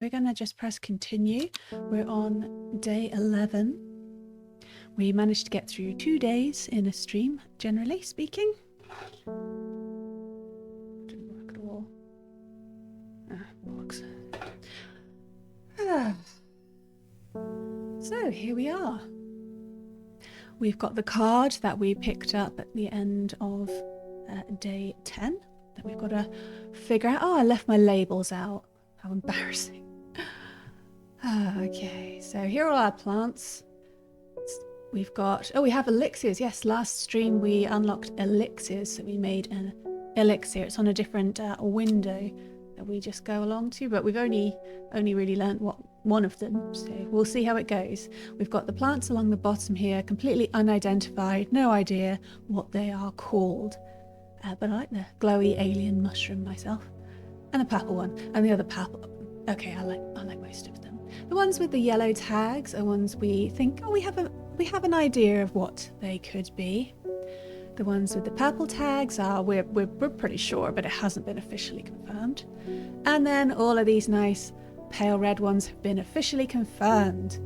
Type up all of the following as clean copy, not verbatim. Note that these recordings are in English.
We're going to just press continue. We're on day 11. We managed to get through 2 days in a stream, generally speaking. Didn't work at all. Box. So here we are. We've got the card that we picked up at the end of day 10 that we've got to figure out. Oh, I left my labels out. How embarrassing. Okay, so here are our plants. We've got, we have elixirs. Yes, last stream we unlocked elixirs, so we made an elixir. It's on a different window that we just go along to, but we've only really learnt one of them, so we'll see how it goes. We've got the plants along the bottom here, completely unidentified, no idea what they are called, but I like the glowy alien mushroom myself, and the purple one, and the other purple. Okay, I like most of them. The ones with the yellow tags are ones we think, oh, we have an idea of what they could be. The ones with the purple tags are we're pretty sure, but it hasn't been officially confirmed. And then all of these nice pale red ones have been officially confirmed.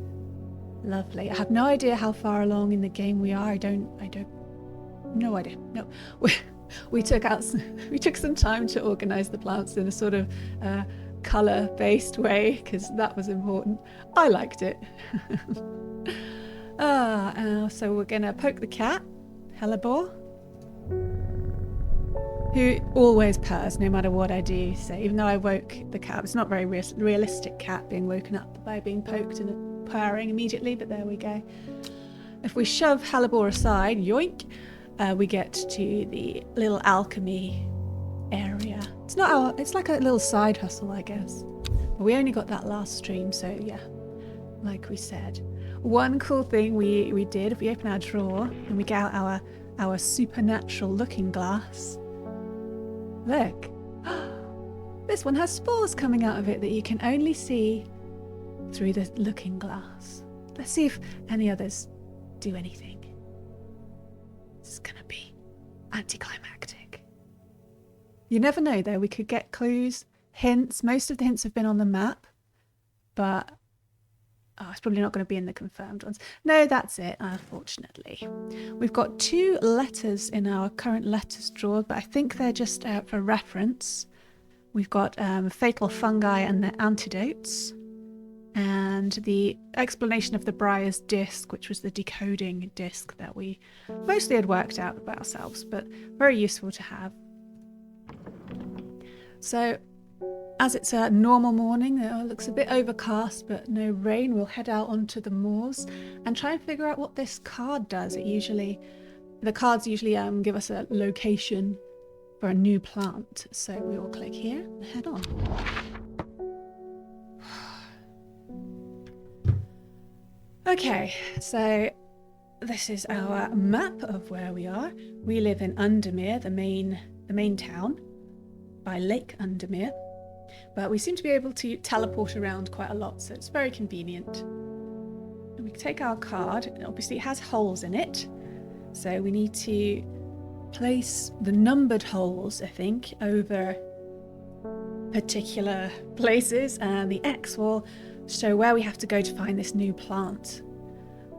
Lovely. I have no idea how far along in the game we are. No idea. No. We took some time to organize the plants in a sort of color-based way because that was important. I liked it. So we're gonna poke the cat, Hellebore, who always purrs no matter what I do. So even though I woke the cat, it's not very realistic cat being woken up by being poked and purring immediately, but there we go. If we shove Hellebore aside, yoink, we get to the little alchemy area. It's like a little side hustle, I guess. But we only got that last stream, so yeah, like we said. One cool thing we did, if we open our drawer and we get out our supernatural looking glass, look, this one has spores coming out of it that you can only see through the looking glass. Let's see if any others do anything. This is gonna be anticlimactic. You never know though, we could get clues, hints. Most of the hints have been on the map, but it's probably not going to be in the confirmed ones. No, that's it, unfortunately. We've got 2 letters in our current letters drawer, but I think they're just for reference. We've got fatal fungi and their antidotes, and the explanation of the Briar's disc, which was the decoding disc that we mostly had worked out by ourselves, but very useful to have. So, as it's a normal morning, it looks a bit overcast, but no rain, we'll head out onto the moors and try and figure out what this card does. The cards usually give us a location for a new plant. So we will click here and head on. Okay, so this is our map of where we are. We live in Undermere, the main town, by Lake Undermere. But we seem to be able to teleport around quite a lot, so it's very convenient. And we take our card, and obviously it has holes in it, so we need to place the numbered holes, I think, over particular places, and the X will show where we have to go to find this new plant.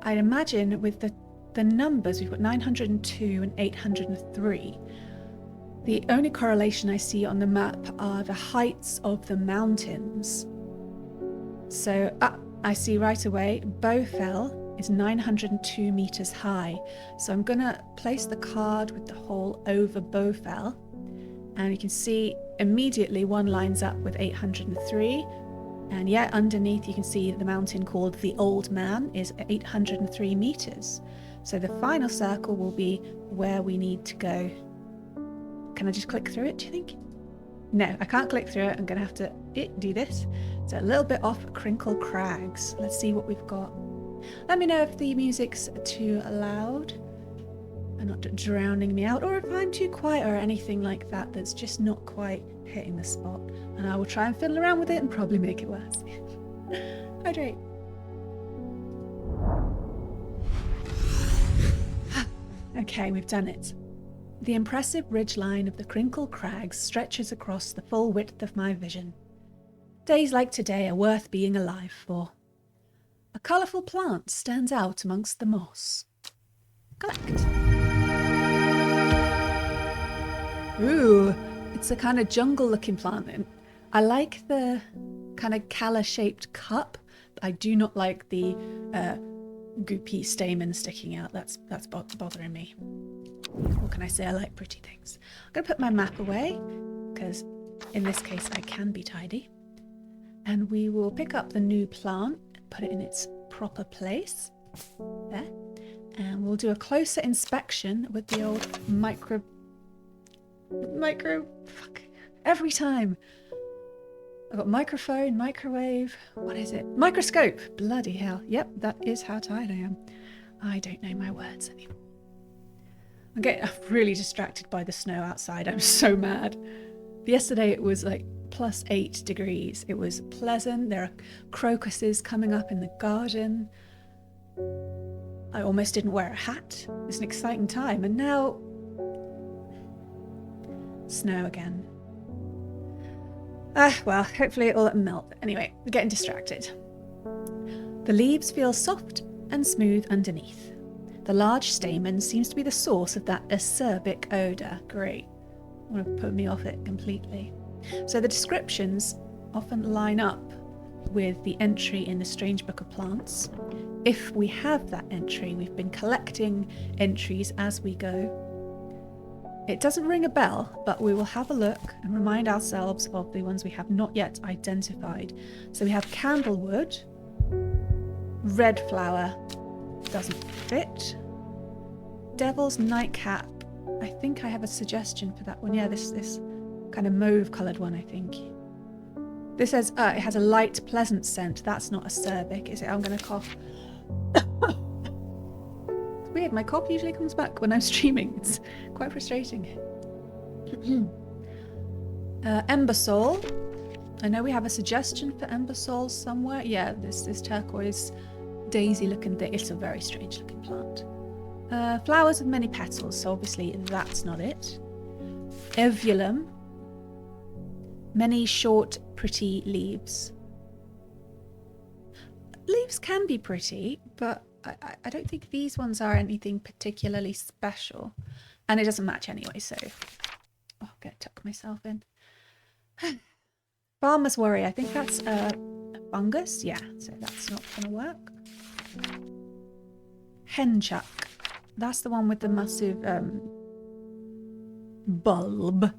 I'd imagine with the numbers, we've got 902 and 803. The only correlation I see on the map are the heights of the mountains. So I see right away, Bowfell is 902 meters high. So I'm gonna place the card with the hole over Bowfell, and you can see immediately one lines up with 803. And yet underneath you can see the mountain called the Old Man is 803 meters. So the final circle will be where we need to go. Can I just click through it, do you think? No, I can't click through it. I'm going to have to do this. It's a little bit off Crinkle Crags. Let's see what we've got. Let me know if the music's too loud and not drowning me out, or if I'm too quiet or anything like that that's just not quite hitting the spot. And I will try and fiddle around with it and probably make it worse. Hydrate. Okay, we've done it. The impressive ridgeline of the Crinkle Crags stretches across the full width of my vision. Days like today are worth being alive for. A colourful plant stands out amongst the moss. Collect. Ooh, it's a kind of jungle-looking plant. And I like the kind of calla-shaped cup. I do not like the goopy stamen sticking out. That's bothering me. What can I say? I like pretty things. I'm going to put my map away because in this case I can be tidy. And we will pick up the new plant and put it in its proper place. There. And we'll do a closer inspection with the old fuck. Every time. I've got microphone, microwave, what is it? Microscope! Bloody hell. Yep, that is how tired I am. I don't know my words anymore. I'm getting really distracted by the snow outside. I'm so mad. Yesterday it was like +8 degrees. It was pleasant. There are crocuses coming up in the garden. I almost didn't wear a hat. It's an exciting time. And now... snow again. Well, hopefully it'll melt. Anyway, we're getting distracted. The leaves feel soft and smooth underneath. The large stamen seems to be the source of that acerbic odour. Great. Want to put me off it completely. So the descriptions often line up with the entry in the Strange Book of Plants. If we have that entry, we've been collecting entries as we go. It doesn't ring a bell, but we will have a look and remind ourselves of the ones we have not yet identified. So we have candlewood, red flower, doesn't fit. Devil's nightcap, I think I have a suggestion for that one. Yeah, this kind of mauve coloured one, I think. This says it has a light, pleasant scent. That's not acerbic, is it? I'm going to cough. Weird, my cough usually comes back when I'm streaming. It's quite frustrating. Embersol. I know we have a suggestion for Embersol somewhere. Yeah, this turquoise daisy looking thing. It's a very strange looking plant. Flowers with many petals, so obviously that's not it. Evulum. Many short, pretty leaves. Leaves can be pretty, but I don't think these ones are anything particularly special. And it doesn't match anyway, so... oh, I'm going to tuck myself in. Farmer's Worry. I think that's a fungus. Yeah, so that's not going to work. Henchuck. That's the one with the massive bulb.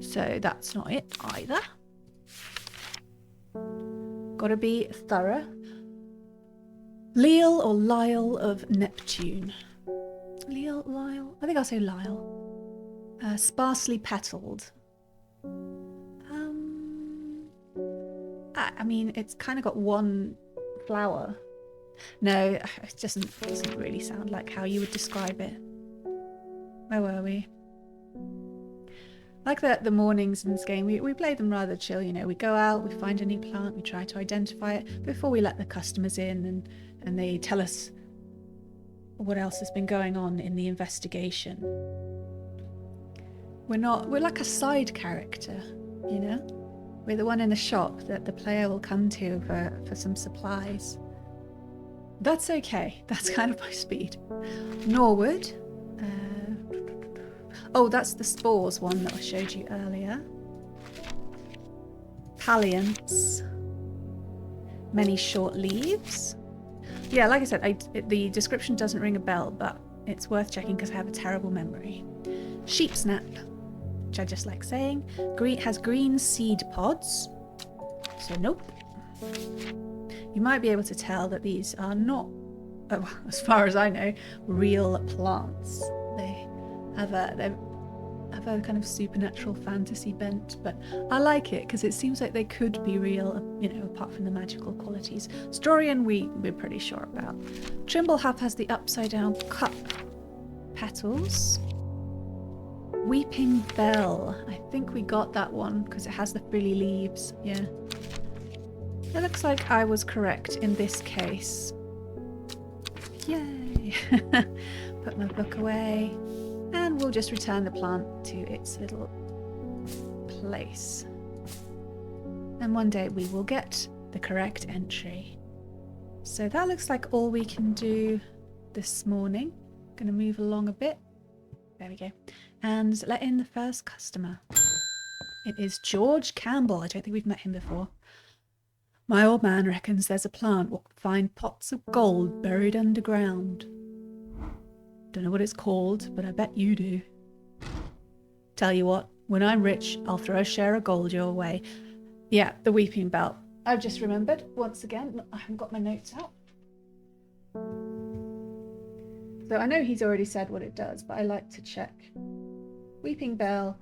So that's not it either. Gotta be thorough. Leal or Lyle of Neptune. Leal, Lyle? I think I'll say Lyle. Sparsely petalled. I mean, it's kind of got one flower. No, it doesn't really sound like how you would describe it. Where were we? Like the mornings in this game, we play them rather chill, you know. We go out, we find a new plant, we try to identify it before we let the customers in and they tell us what else has been going on in the investigation. We're like a side character, you know? We're the one in the shop that the player will come to for some supplies. That's okay. That's kind of my speed. Norwood. Oh, that's the spores one that I showed you earlier. Palliance. Many short leaves. Yeah, like I said, the description doesn't ring a bell, but it's worth checking because I have a terrible memory. Sheepsnap, which I just like saying. Has green seed pods. So nope. You might be able to tell that these are not, as far as I know, real plants. They have a kind of supernatural fantasy bent, but I like it because it seems like they could be real, you know, apart from the magical qualities. Storian we're pretty sure about. Trimblehuff has the upside down cup petals. Weeping Bell. I think we got that one because it has the frilly leaves. Yeah. It looks like I was correct in this case. Yay! Put my book away. And we'll just return the plant to its little place. and one day we will get the correct entry. So that looks like all we can do this morning. Gonna move along a bit. There we go. And let in the first customer. It is George Campbell. I don't think we've met him before. My old man reckons there's a plant will find pots of gold buried underground. Don't know what it's called, but I bet you do. Tell you what, when I'm rich, I'll throw a share of gold your way. Yeah, the weeping bell. I've just remembered, once again, I haven't got my notes out. So I know he's already said what it does, but I like to check. Weeping bell.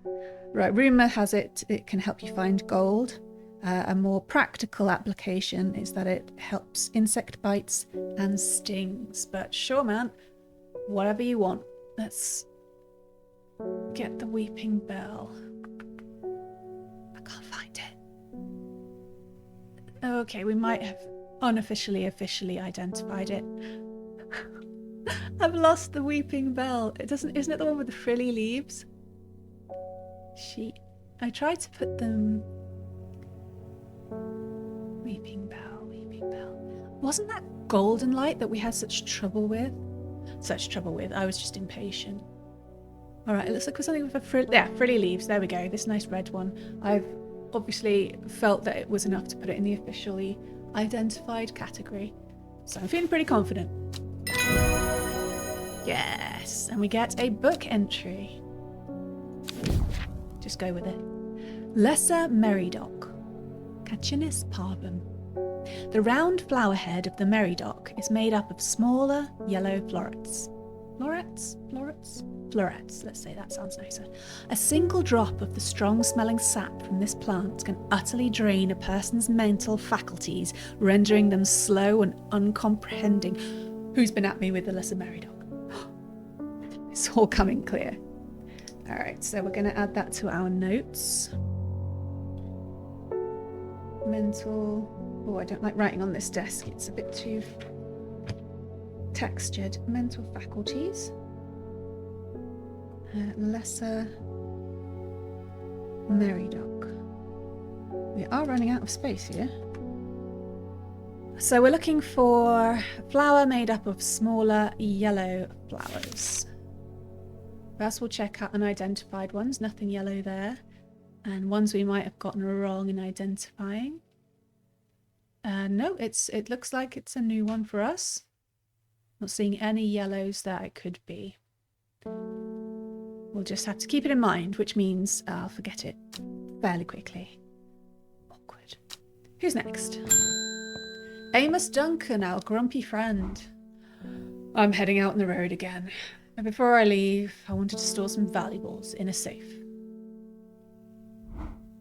Right, rumour has it can help you find gold. A more practical application is that it helps insect bites and stings. But sure, man, whatever you want. Let's get the weeping bell. I can't find it. Okay, we might have officially identified it. I've lost the weeping bell. Isn't it the one with the frilly leaves? I tried to put them. Weeping bell, weeping bell. Wasn't that golden light that we had such trouble with? I was just impatient. Alright, it looks like something with a frilly leaves. There we go, this nice red one. I've obviously felt that it was enough to put it in the officially identified category. So I'm feeling pretty confident. Yes, and we get a book entry. Just go with it. Lesser Meridoc, Cachinis parvum. The round flower head of the Meridoc is made up of smaller yellow florets. Florets, let's say that sounds nicer. A single drop of the strong-smelling sap from this plant can utterly drain a person's mental faculties, rendering them slow and uncomprehending. Who's been at me with the Lesser Meridoc? It's all coming clear. Alright, so we're going to add that to our notes. Mental... Oh, I don't like writing on this desk. It's a bit too textured. Mental faculties. Lesser Meridoc. We are running out of space here. So we're looking for a flower made up of smaller yellow flowers. First we'll check out unidentified ones. Nothing yellow there. And ones we might have gotten wrong in identifying. No, it looks like it's a new one for us. Not seeing any yellows that it could be. We'll just have to keep it in mind, which means I'll forget it fairly quickly. Awkward. Who's next? Amos Duncan, our grumpy friend. I'm heading out on the road again. And before I leave, I wanted to store some valuables in a safe.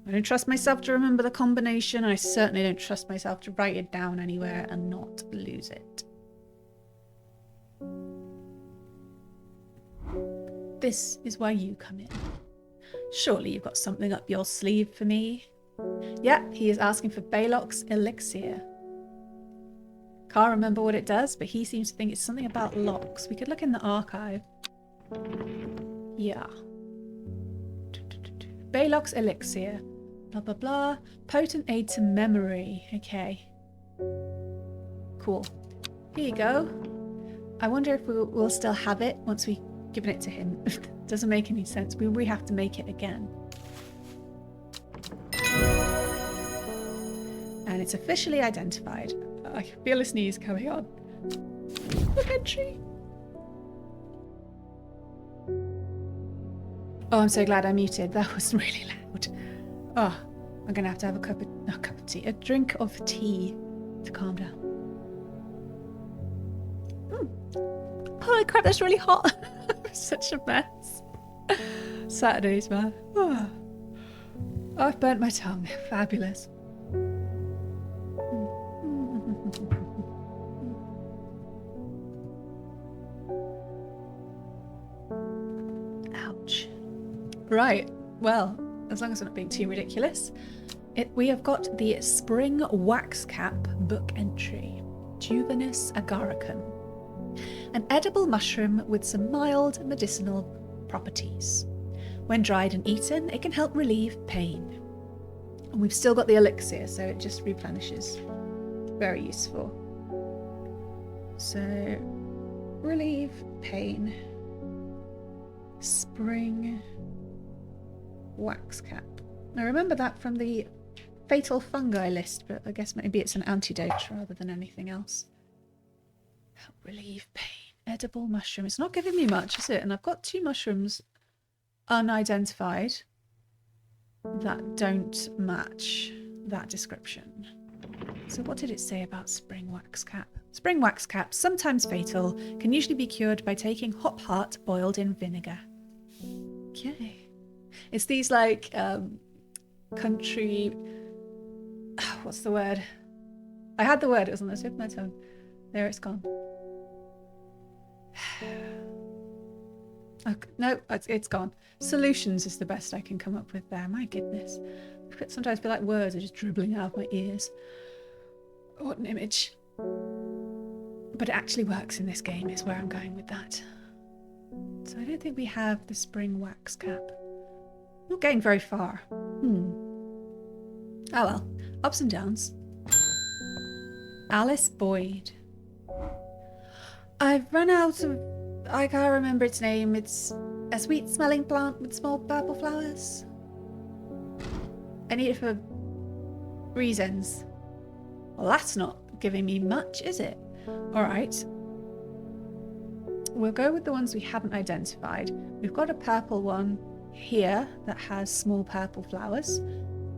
I don't trust myself to remember the combination. I certainly don't trust myself to write it down anywhere and not lose it. This is where you come in. Surely you've got something up your sleeve for me. Yeah, he is asking for Balok's elixir. Can't remember what it does, but he seems to think it's something about locks. We could look in the archive. Yeah. Balok's elixir. Blah, blah, blah. Potent aid to memory. Okay. Cool. Here you go. I wonder if we'll still have it once we've given it to him. Doesn't make any sense. We have to make it again. And it's officially identified. I can feel a sneeze coming on. Book entry. Oh, I'm so glad I muted. That was really loud. Oh, I'm gonna have to have a drink of tea to calm down. Holy crap, that's really hot. Such a mess. Saturdays, man. Oh, I've burnt my tongue. Fabulous. Ouch. Right, well, as long as we're not being too ridiculous, we have got the Spring Wax Cap book entry. Juvenis agaricum. An edible mushroom with some mild medicinal properties. When dried and eaten, it can help relieve pain. And we've still got the elixir, so it just replenishes. Very useful. So, relieve pain. Spring wax cap. I remember that from the fatal fungi list, but I guess maybe it's an antidote rather than anything else. Help relieve pain. Edible mushroom. It's not giving me much, is it? And I've got 2 mushrooms unidentified that don't match that description. So what did it say about spring wax cap? Spring wax cap, sometimes fatal, can usually be cured by taking hop heart boiled in vinegar. Okay. It's these like country... What's the word? I had the word, it was on the tip of my tongue. There, it's gone. Okay, no, it's gone. Solutions is the best I can come up with there. My goodness. Sometimes I feel like words are just dribbling out of my ears. What an image. But it actually works in this game is where I'm going with that. So I don't think we have the spring wax cap. Not getting very far. Oh well. Ups and downs. Alice Boyd. I've run out of... I can't remember its name. It's a sweet-smelling plant with small purple flowers. I need it for reasons. Well, that's not giving me much, is it? Alright. We'll go with the ones we haven't identified. We've got a purple one here that has small purple flowers.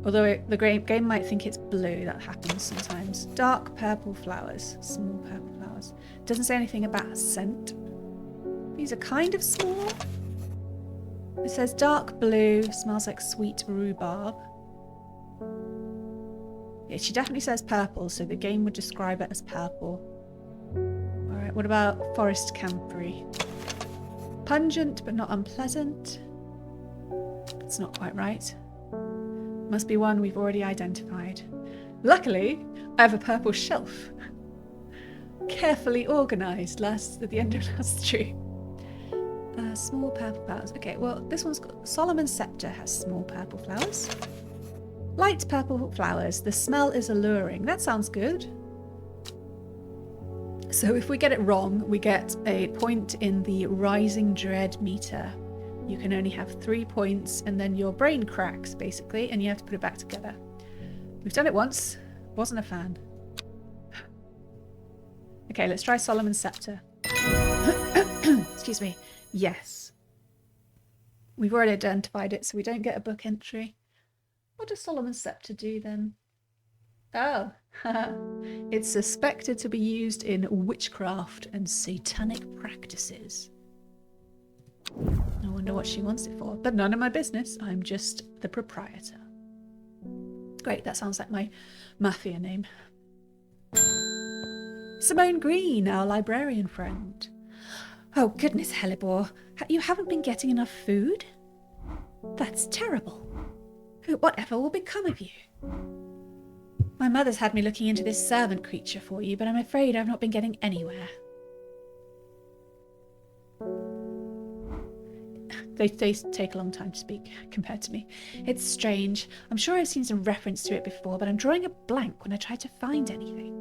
Although the game might think it's blue, that happens sometimes. Dark purple flowers, small purple flowers. Doesn't say anything about a scent. These are kind of small. It says dark blue, smells like sweet rhubarb. Yeah, she definitely says purple, so the game would describe it as purple. Alright, what about forest camphor? Pungent but not unpleasant. It's not quite right. Must be one we've already identified. Luckily, I have a purple shelf. Carefully organised at the end of last stream. Small purple flowers. Okay, well, this one's got... Solomon's Scepter has small purple flowers. Light purple flowers. The smell is alluring. That sounds good. So if we get it wrong, we get a point in the Rising Dread meter. You can only have 3 points, and then your brain cracks, basically, and you have to put it back together. We've done it once. Wasn't a fan. Okay, let's try Solomon's Scepter. Excuse me. Yes. We've already identified it, so we don't get a book entry. What does Solomon's Scepter do then? Oh, it's suspected to be used in witchcraft and satanic practices. I wonder what she wants it for, but none of my business. I'm just the proprietor. Great, that sounds like my mafia name. Simone Green, our librarian friend. Oh, goodness, Hellebore. You haven't been getting enough food? That's terrible. Whatever will become of you? My mother's had me looking into this servant creature for you, but I'm afraid I've not been getting anywhere. They take a long time to speak compared to me. It's strange. I'm sure I've seen some reference to it before, but I'm drawing a blank when I try to find anything.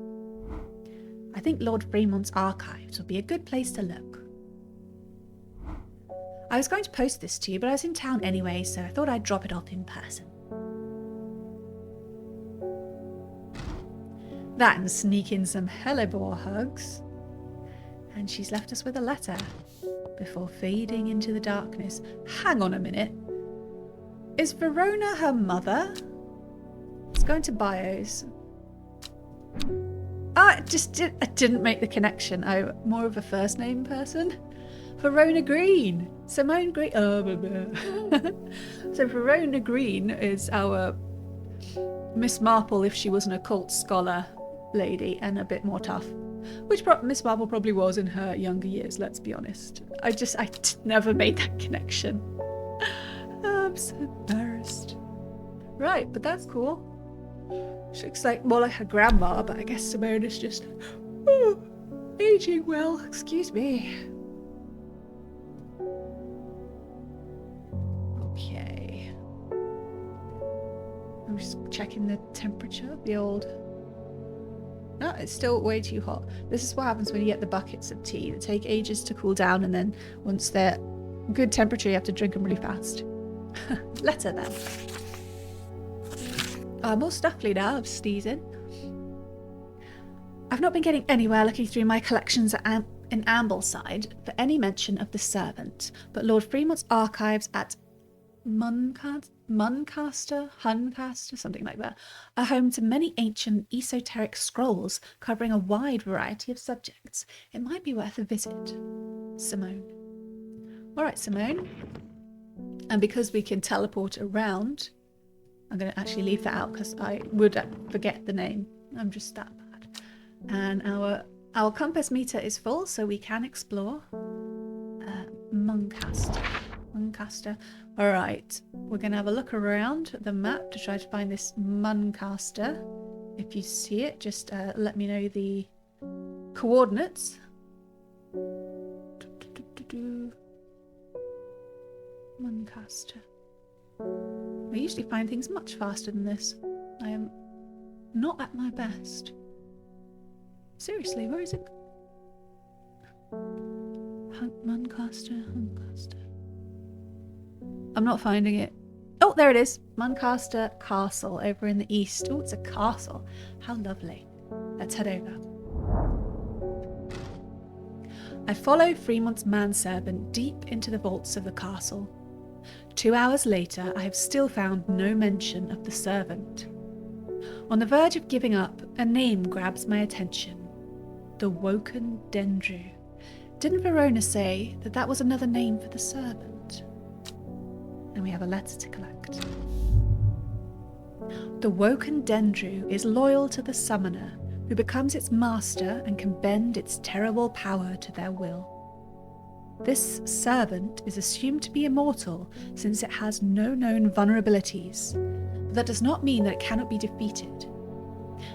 I think Lord Fremont's archives would be a good place to look. I was going to post this to you, but I was in town anyway, so I thought I'd drop it off in person. That and sneak in some Hellebore hugs. And she's left us with a letter before fading into the darkness. Hang on a minute. Is Verona her mother? Let's go into bios. I didn't make the connection. I'm more of a first name person. Verona Green. Simone Green. So Verona Green is our Miss Marple if she was an occult scholar lady and a bit more tough. Which Miss Marple probably was in her younger years, let's be honest. I never made that connection. I'm so embarrassed. Right, but that's cool. She looks more like her grandma, but I guess Simone is just aging well. Excuse me. Okay. just checking the temperature of the old... No, it's still way too hot. This is what happens when you get the buckets of tea. They take ages to cool down, and then once they're good temperature, you have to drink them really fast. Letter then. More stuffly now, I'm sneezing. I've not been getting anywhere looking through my collections in Ambleside for any mention of the servant, but Lord Fremont's archives at Muncaster, something like that, are home to many ancient esoteric scrolls covering a wide variety of subjects. It might be worth a visit. Simone. Alright, Simone. And because we can teleport around, I'm going to actually leave that out because I would forget the name. I'm just that bad. And our compass meter is full, so we can explore Muncaster. All right, we're going to have a look around the map to try to find this Muncaster. If you see it, just let me know the coordinates. Muncaster. I usually find things much faster than this. I am not at my best. Seriously, where is it? Muncaster. I'm not finding it. Oh, there it is. Muncaster Castle over in the east. Oh, it's a castle. How lovely. Let's head over. I follow Fremont's manservant deep into the vaults of the castle. 2 hours later, I have still found no mention of the servant. On the verge of giving up, a name grabs my attention. The Woken Dendru. Didn't Verona say that that was another name for the servant? And we have a letter to collect. The Woken Dendru is loyal to the summoner, who becomes its master and can bend its terrible power to their will. This servant is assumed to be immortal since it has no known vulnerabilities, but that does not mean that it cannot be defeated.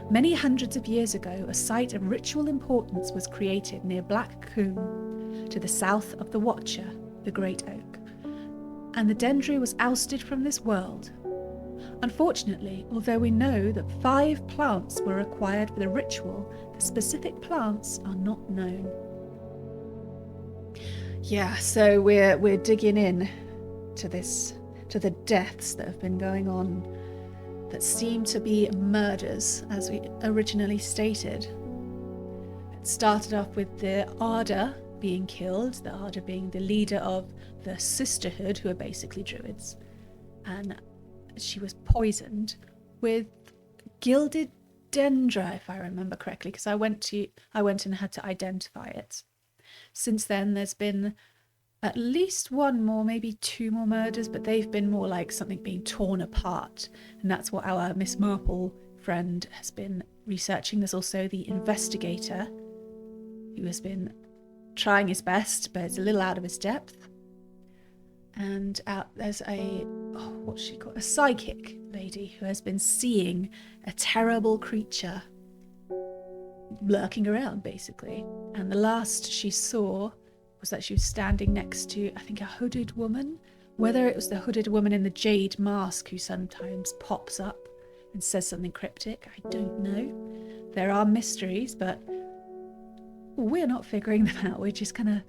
Many hundreds of years ago, a site of ritual importance was created near Black Combe, to the south of the Watcher, the Great Oak, and the Dendru was ousted from this world. Unfortunately, although we know that 5 plants were required for the ritual, the specific plants are not known. Yeah, so we're digging in to the deaths that have been going on that seem to be murders, as we originally stated. It started off with the Arda being killed, the Arda being the leader of the Sisterhood, who are basically druids, and she was poisoned with gilded dendra, if I remember correctly, because I went and had to identify it. Since then, there's been at least 1 more, maybe 2 more murders, but they've been more like something being torn apart, and that's what our Miss Marple friend has been researching. There's also the investigator, who has been trying his best, but it's a little out of his depth. And there's a psychic lady who has been seeing a terrible creature lurking around, basically. And the last she saw was that she was standing next to, I think, a hooded woman. Whether it was the hooded woman in the jade mask who sometimes pops up and says something cryptic, I don't know. There are mysteries, but we're not figuring them out. We're just kind of,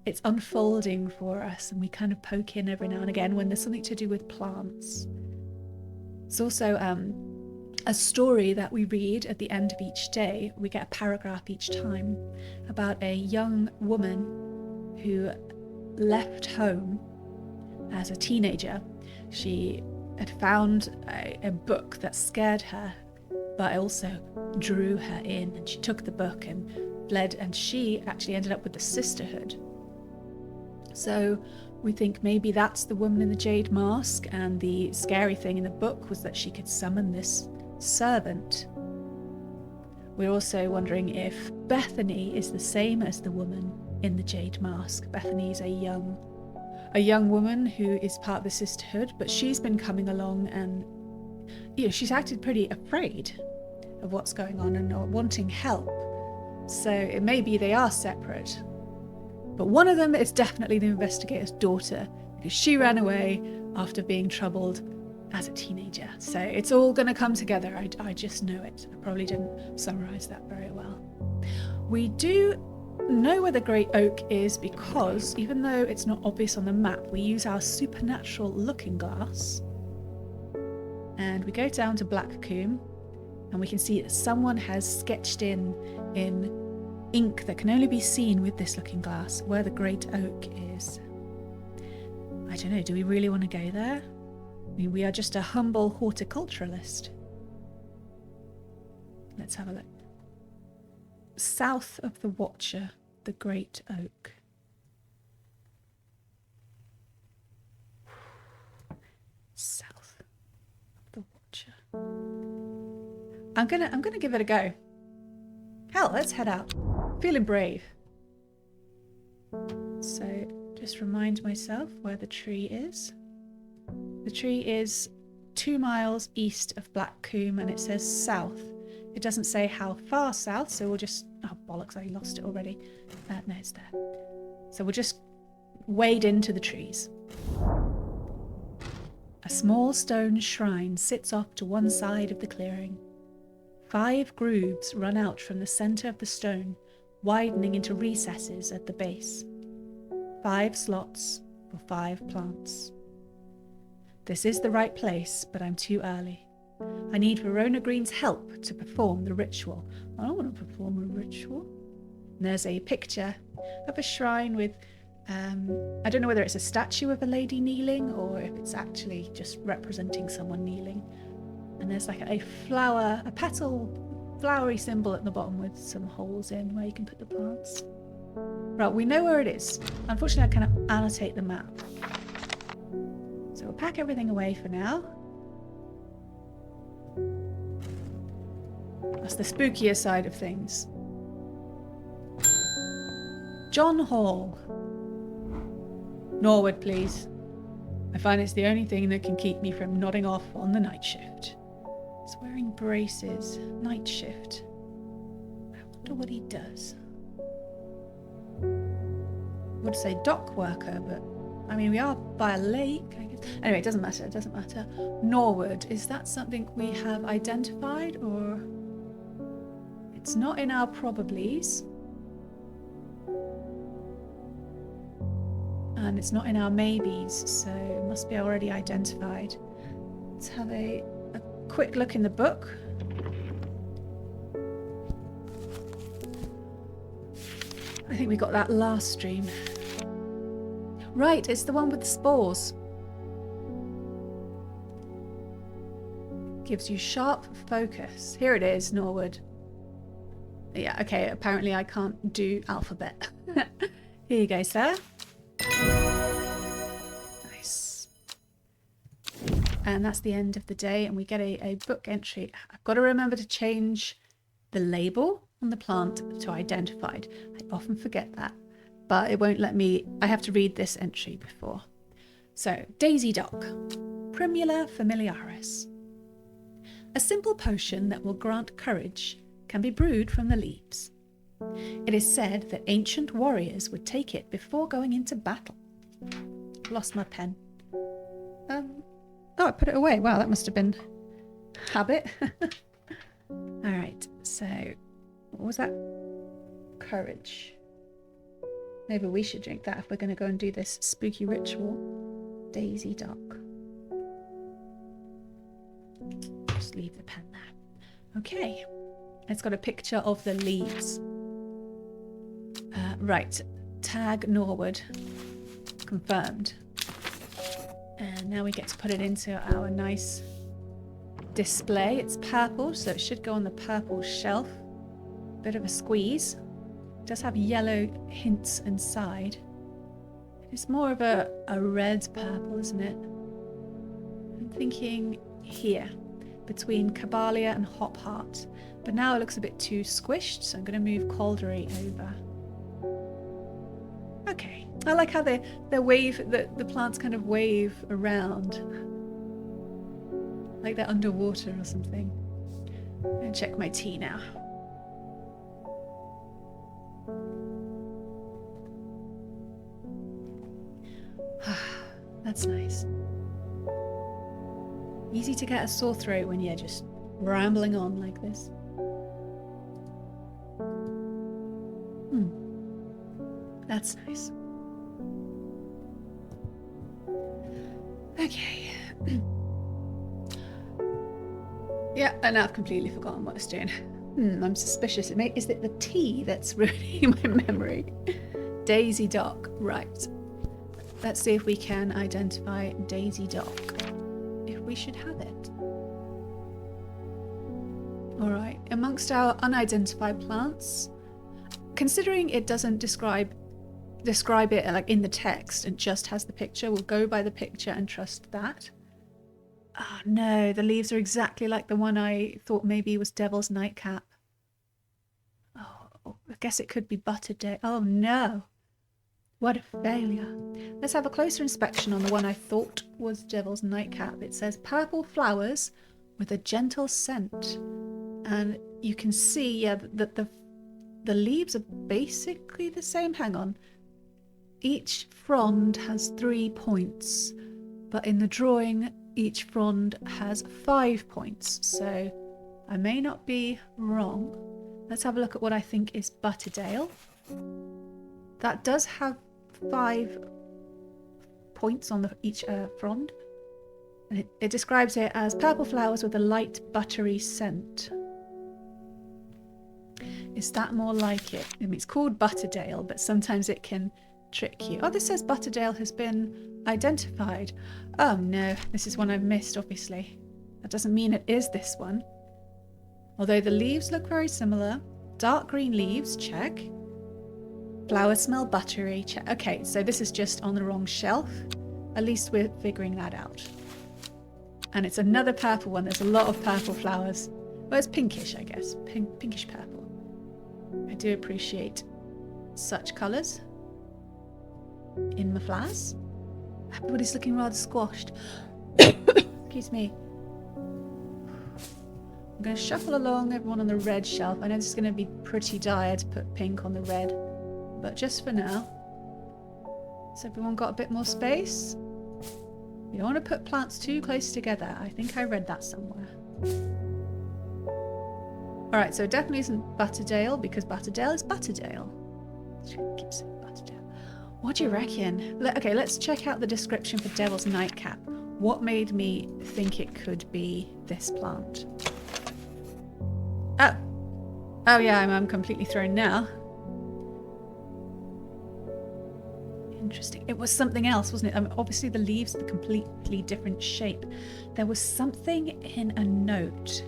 it's unfolding for us, and we kind of poke in every now and again when there's something to do with plants. It's also a story that we read at the end of each day. We get a paragraph each time about a young woman who left home as a teenager. She had found a book that scared her, but also drew her in, and she took the book and fled, and she actually ended up with the Sisterhood. So we think maybe that's the woman in the jade mask, and the scary thing in the book was that she could summon this servant. We're also wondering if Bethany is the same as the woman in the jade mask. Bethany is a young woman who is part of the Sisterhood, but she's been coming along, and she's acted pretty afraid of what's going on and not wanting help. So it may be they are separate. But one of them is definitely the investigator's daughter, because she ran away after being troubled as a teenager. So it's all going to come together. I just know it. I probably didn't summarize that very well. We do know where the Great Oak is because even though it's not obvious on the map, we use our supernatural looking glass and we go down to Black Combe and we can see that someone has sketched in ink that can only be seen with this looking glass where the Great Oak is. I don't know, do we really want to go there? I mean, we are just a humble horticulturalist. Let's have a look. South of the Watcher, the Great Oak. South of the Watcher. I'm gonna give it a go. Hell, let's head out. Feeling brave. So just remind myself where the tree is. The tree is 2 miles east of Black Combe and it says south. It doesn't say how far south, so we'll just... Oh, bollocks, I lost it already. No, it's there. So we'll just wade into the trees. A small stone shrine sits off to one side of the clearing. 5 grooves run out from the centre of the stone, widening into recesses at the base. 5 slots for 5 plants. This is the right place, but I'm too early. I need Verona Green's help to perform the ritual. I don't want to perform a ritual. And there's a picture of a shrine with, I don't know whether it's a statue of a lady kneeling or if it's actually just representing someone kneeling. And there's like a flowery symbol at the bottom with some holes in where you can put the plants. Right, we know where it is. Unfortunately, I cannot annotate the map. So we'll pack everything away for now. That's the spookier side of things. John Hall. Norwood, please. I find it's the only thing that can keep me from nodding off on the night shift. He's wearing braces. Night shift. I wonder what he does. I would say dock worker, but I mean, we are by a lake, I guess. Anyway, it doesn't matter. It doesn't matter. Norwood. Is that something we have identified or... It's not in our probablys. And it's not in our maybes, so it must be already identified. Let's have a quick look in the book. I think we got that last stream. Right, it's the one with the spores. Gives you sharp focus. Here it is, Norwood. Yeah, okay, apparently I can't do alphabet. Here you go, sir. Nice. And that's the end of the day, and we get a book entry. I've got to remember to change the label on the plant to identified. I often forget that, but it won't let me. I have to read this entry before. So, Daisy Dock, Primula familiaris. A simple potion that will grant courage can be brewed from the leaves. It is said that ancient warriors would take it before going into battle. Lost my pen. Oh, I put it away. Wow, that must have been habit. All right, so what was that? Courage. Maybe we should drink that if we're going to go and do this spooky ritual. Daisy Dock. Just leave the pen there. Okay. It's got a picture of the leaves. Right. Tag Norwood. Confirmed. And now we get to put it into our nice display. It's purple, so it should go on the purple shelf. Bit of a squeeze. It does have yellow hints inside. It's more of a red purple, isn't it? I'm thinking here, between Cabalia and Hop Heart. But now it looks a bit too squished, so I'm going to move Caldery over. Okay. I like how the plants kind of wave around. Like they're underwater or something. I'm going to check my tea now. That's nice. Easy to get a sore throat when you're just rambling on like this. That's nice. Okay. Yeah, and I've completely forgotten what I was doing. I'm suspicious. Is it the T that's ruining my memory? Daisy Dock. Right. Let's see if we can identify Daisy Dock. If we should have it. Alright. Amongst our unidentified plants, considering it doesn't describe it like in the text and just has the picture, we'll go by the picture and trust that. Oh no, the leaves are exactly like the one I thought maybe was Devil's Nightcap. Oh, I guess it could be Butterdale. Oh no. What a failure. Let's have a closer inspection on the one I thought was Devil's Nightcap. It says purple flowers with a gentle scent. And you can see, yeah, that the leaves are basically the same. Hang on. Each frond has 3 points, but in the drawing, each frond has 5 points, so I may not be wrong. Let's have a look at what I think is Butterdale. That does have 5 points on each frond, and it describes it as purple flowers with a light buttery scent. Is that more like it? I mean, it's called Butterdale, but sometimes it can trick you. Oh, this says Butterdale has been identified. Oh no, this is one I've missed, obviously. That doesn't mean it is this one. Although the leaves look very similar. Dark green leaves, check. Flowers smell buttery, check. Okay, so this is just on the wrong shelf. At least we're figuring that out. And it's another purple one. There's a lot of purple flowers. Well, it's pinkish, I guess. Pinkish purple. I do appreciate such colours in my flowers. Everybody's looking rather squashed. Excuse me. I'm going to shuffle along everyone on the red shelf. I know this is going to be pretty dire to put pink on the red, but just for now. Has everyone got a bit more space? You don't want to put plants too close together. I think I read that somewhere. Alright, so it definitely isn't Butterdale because Butterdale is Butterdale. Keep saying Butterdale. What do you reckon? Okay, let's check out the description for Devil's Nightcap. What made me think it could be this plant? Oh yeah, I'm completely thrown now. Interesting. It was something else, wasn't it? Obviously the leaves are a completely different shape. There was something in a note.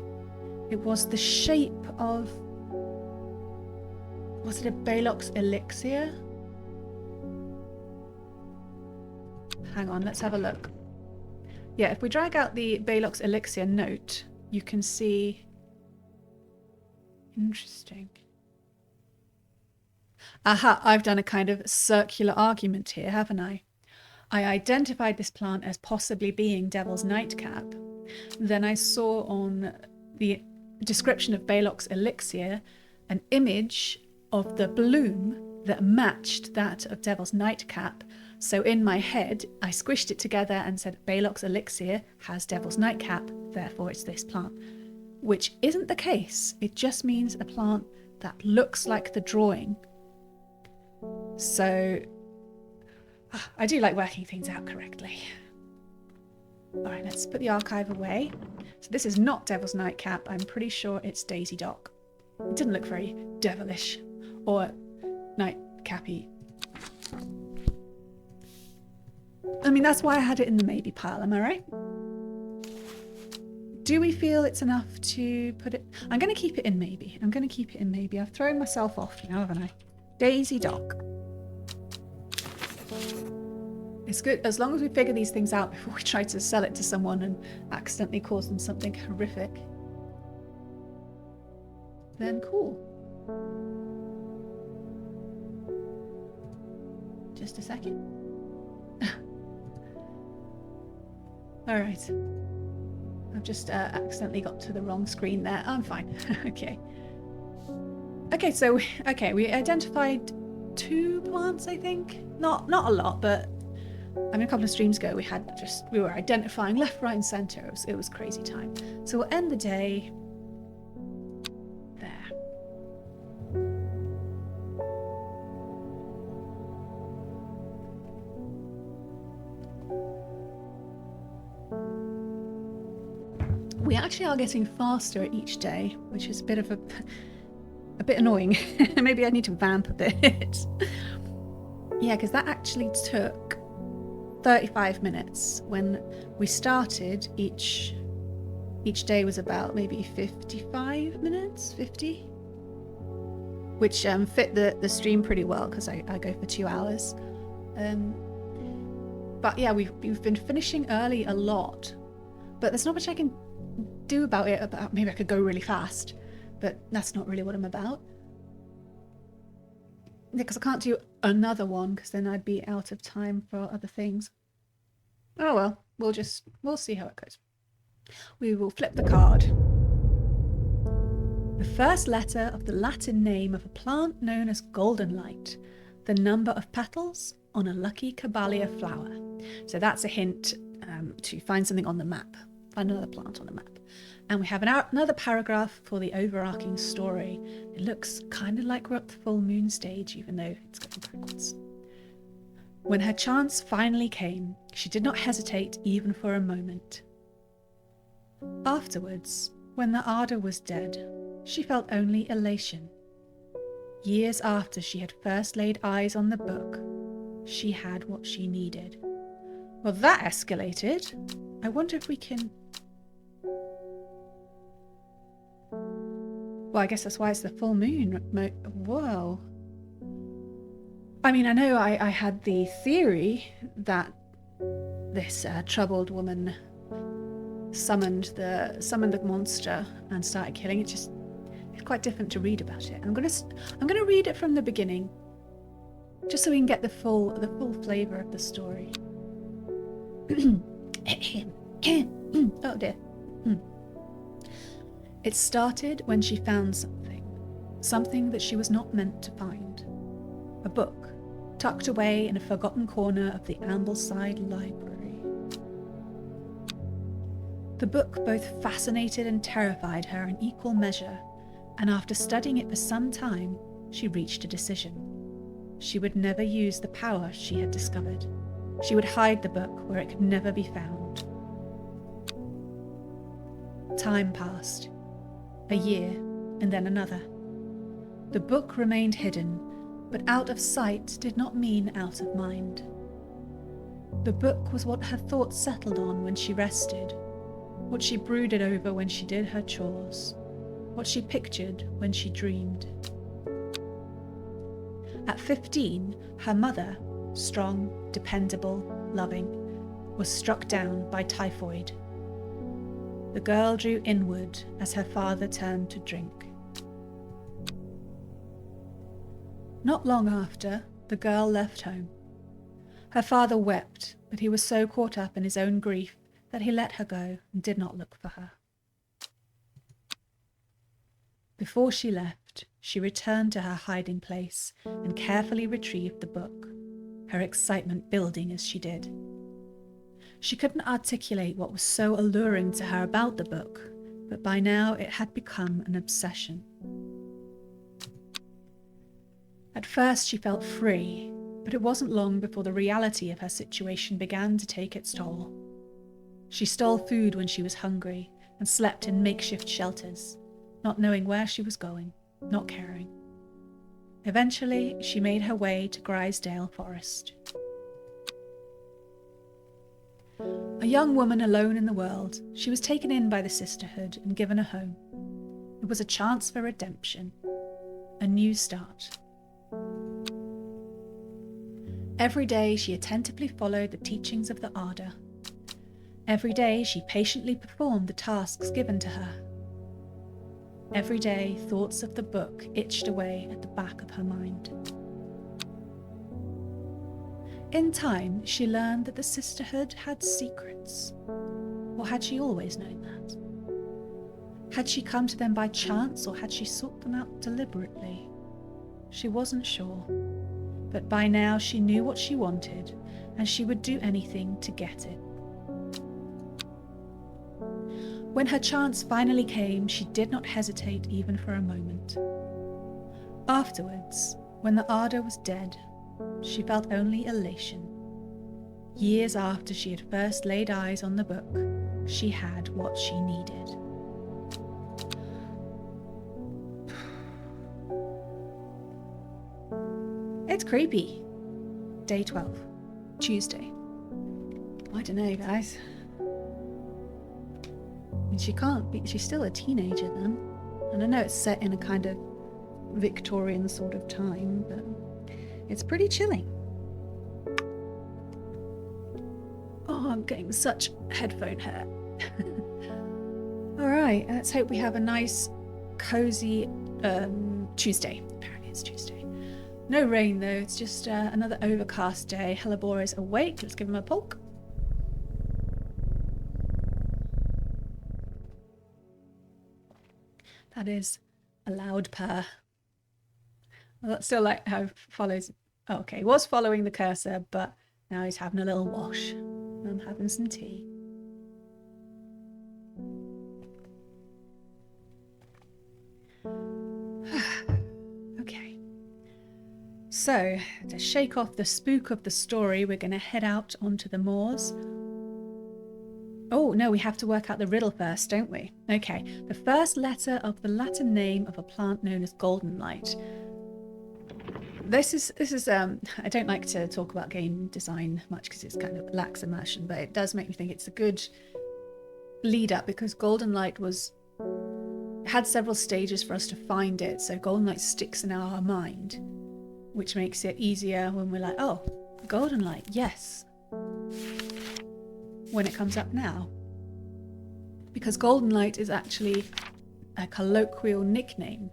It was the shape of... Was it a Baylock's elixir? Hang on, let's have a look. Yeah, if we drag out the Baylock's elixir note, you can see... Interesting. Aha, I've done a kind of circular argument here, haven't I? I identified this plant as possibly being Devil's Nightcap. Then I saw on the description of Baylock's elixir an image of the bloom that matched that of Devil's Nightcap. So in my head, I squished it together and said Baylock's elixir has Devil's Nightcap, therefore it's this plant. Which isn't the case. It just means a plant that looks like the drawing. So, I do like working things out correctly. Alright, let's put the archive away. So this is not Devil's Nightcap. I'm pretty sure it's Daisy Dock. It didn't look very devilish or nightcappy. I mean, that's why I had it in the maybe pile, am I right? Do we feel it's enough to put it... I'm going to keep it in maybe. I'm going to keep it in maybe. I've thrown myself off now, haven't I? Daisy Dock. It's good as long as we figure these things out before we try to sell it to someone and accidentally cause them something horrific. Then cool. Just a second. Alright. I've just accidentally got to the wrong screen there. I'm fine. Okay. Okay, so we identified 2 plants, I think. Not a lot, but I mean, a couple of streams ago, we were identifying left, right, and centre. It was crazy time. So we'll end the day there. We actually are getting faster at each day, which is a bit annoying. Maybe I need to vamp a bit. Yeah, because that actually took 35 minutes. When we started, each day was about maybe 55 minutes, 50, which fit the stream pretty well because I go for 2 hours. But yeah, we've been finishing early a lot, but there's not much I can do about it. Maybe I could go really fast, but that's not really what I'm about. Yeah, because I can't do another one because then I'd be out of time for other things. Oh well, we'll see how it goes. We will flip the card. The first letter of the Latin name of a plant known as golden light. The number of petals on a lucky caballia flower. So that's a hint to find something on the map. Find another plant on the map. And we have another paragraph for the overarching story. It looks kind of like we're at the full moon stage, even though it's going backwards. When her chance finally came, she did not hesitate even for a moment. Afterwards, when the ardour was dead, she felt only elation. Years after she had first laid eyes on the book, she had what she needed. Well, that escalated. I wonder if we can... Well, I guess that's why it's the full moon. Whoa. I mean, I know I had the theory that this troubled woman summoned the monster and started killing it. It's quite different to read about it. I'm gonna read it from the beginning, just so we can get the full flavour of the story. Oh dear. It started when she found something that she was not meant to find. A book, tucked away in a forgotten corner of the Ambleside Library. The book both fascinated and terrified her in equal measure, and after studying it for some time, she reached a decision. She would never use the power she had discovered. She would hide the book where it could never be found. Time passed. A year, and then another. The book remained hidden, but out of sight did not mean out of mind. The book was what her thoughts settled on when she rested, what she brooded over when she did her chores, what she pictured when she dreamed. At 15, her mother, strong, dependable, loving, was struck down by typhoid. The girl drew inward as her father turned to drink. Not long after, the girl left home. Her father wept, but he was so caught up in his own grief that he let her go and did not look for her. Before she left, she returned to her hiding place and carefully retrieved the book, her excitement building as she did. She couldn't articulate what was so alluring to her about the book, but by now it had become an obsession. At first she felt free, but it wasn't long before the reality of her situation began to take its toll. She stole food when she was hungry and slept in makeshift shelters, not knowing where she was going, not caring. Eventually, she made her way to Grisdale Forest. A young woman alone in the world, she was taken in by the sisterhood and given a home. It was a chance for redemption, a new start. Every day she attentively followed the teachings of the Arda. Every day she patiently performed the tasks given to her. Every day thoughts of the book itched away at the back of her mind. In time, she learned that the sisterhood had secrets. Or had she always known that? Had she come to them by chance, or had she sought them out deliberately? She wasn't sure. but by now she knew what she wanted, and she would do anything to get it. When her chance finally came, she did not hesitate even for a moment. Afterwards, when the ardor was dead, she felt only elation. Years after she had first laid eyes on the book, she had what she needed. It's creepy. Day 12, Tuesday. I don't know, guys. I mean, she's still a teenager then. And I know it's set in a kind of Victorian sort of time, but it's pretty chilling. Oh, I'm getting such headphone hair. All right, let's hope we have a nice, cozy Tuesday. Apparently it's Tuesday. No rain though, it's just another overcast day. Hellebore is awake. Let's give him a poke. That is a loud purr. Well, that's still like how it follows. Oh, okay, was following the cursor, but now he's having a little wash. I'm having some tea. Okay. So, to shake off the spook of the story, we're going to head out onto the moors. Oh, no, we have to work out the riddle first, don't we? Okay, the first letter of the Latin name of a plant known as golden light. This is I don't like to talk about game design much because it's kind of lacks immersion, but it does make me think it's a good lead up because golden light had several stages for us to find it. So golden light sticks in our mind, which makes it easier when we're like, oh, golden light, yes. When it comes up now. Because golden light is actually a colloquial nickname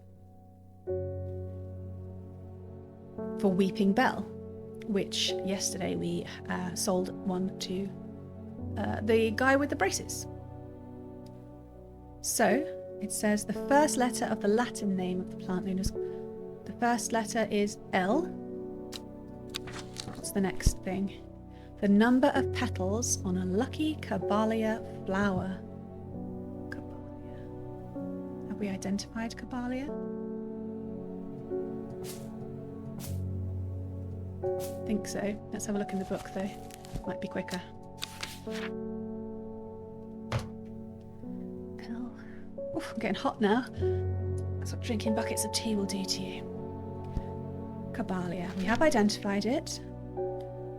for Weeping Bell, which yesterday we sold one to the guy with the braces. So it says the first letter of the Latin name of the plant known as... The first letter is L. What's the next thing? The number of petals on a lucky Caballia flower. Caballia. Have we identified Caballia? I think so. Let's have a look in the book though. Might be quicker. L. Oof, I'm getting hot now. That's what drinking buckets of tea will do to you. Caballia. We have identified it.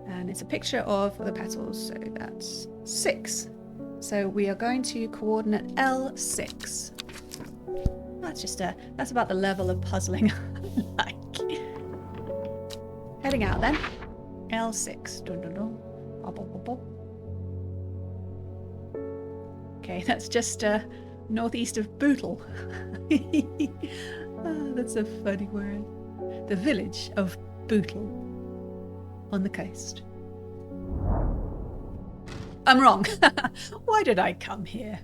And it's a picture of the petals, so that's 6. So we are going to coordinate L6. That's about the level of puzzling I like. Heading out then. L6. Dun, dun, dun. Bop, bop, bop, bop. Okay, that's just northeast of Bootle. Oh, that's a funny word. The village of Bootle on the coast. I'm wrong. Why did I come here?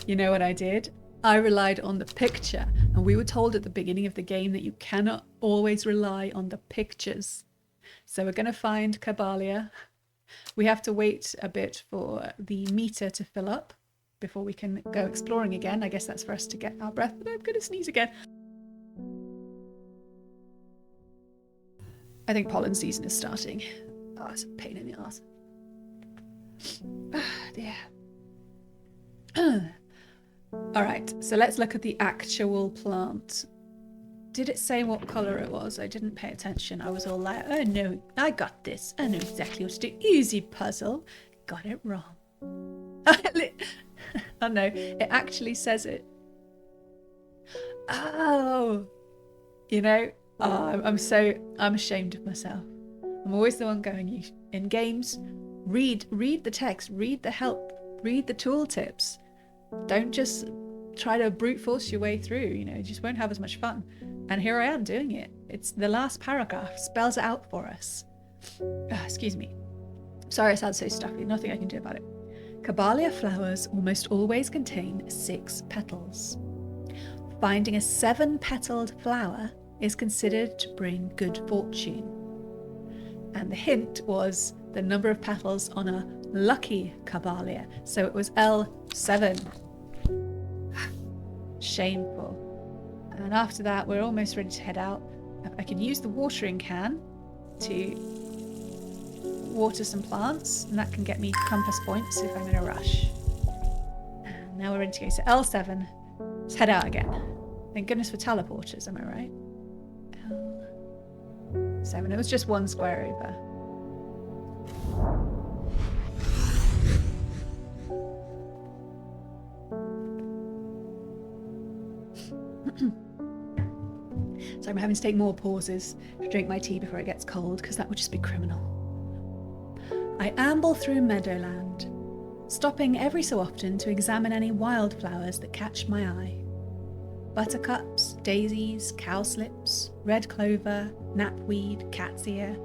You know what I did? I relied on the picture, and we were told at the beginning of the game that you cannot always rely on the pictures. So we're going to find Caballia. We have to wait a bit for the meter to fill up before we can go exploring again. I guess that's for us to get our breath, but I'm going to sneeze again. I think pollen season is starting. Oh, it's a pain in the arse. Dear. All right, so let's look at the actual plant. Did it say what colour it was? I didn't pay attention. I was all like, oh no, I got this. I know exactly what to do. Easy puzzle. Got it wrong. Oh no, it actually says it. Oh, you know, I'm ashamed of myself. I'm always the one going, in games, read the text, read the help, read the tooltips. Don't just try to brute force your way through, you just won't have as much fun. And here I am doing it. It's the last paragraph, spells it out for us. Excuse me. Sorry I sound so stuffy, nothing I can do about it. Caballia flowers almost always contain 6 petals. Finding a 7-petaled flower is considered to bring good fortune. And the hint was the number of petals on a lucky Caballia. So it was L7. Shameful. And after that, we're almost ready to head out. I can use the watering can to water some plants, and that can get me compass points if I'm in a rush. And now we're ready to go. So L7. Let's head out again. Thank goodness for teleporters, am I right? L7. It was just one square over. So I'm having to take more pauses to drink my tea before it gets cold, because that would just be criminal. I amble through meadowland, stopping every so often to examine any wildflowers that catch my eye. Buttercups, daisies, cowslips, red clover, knapweed, cat's ear,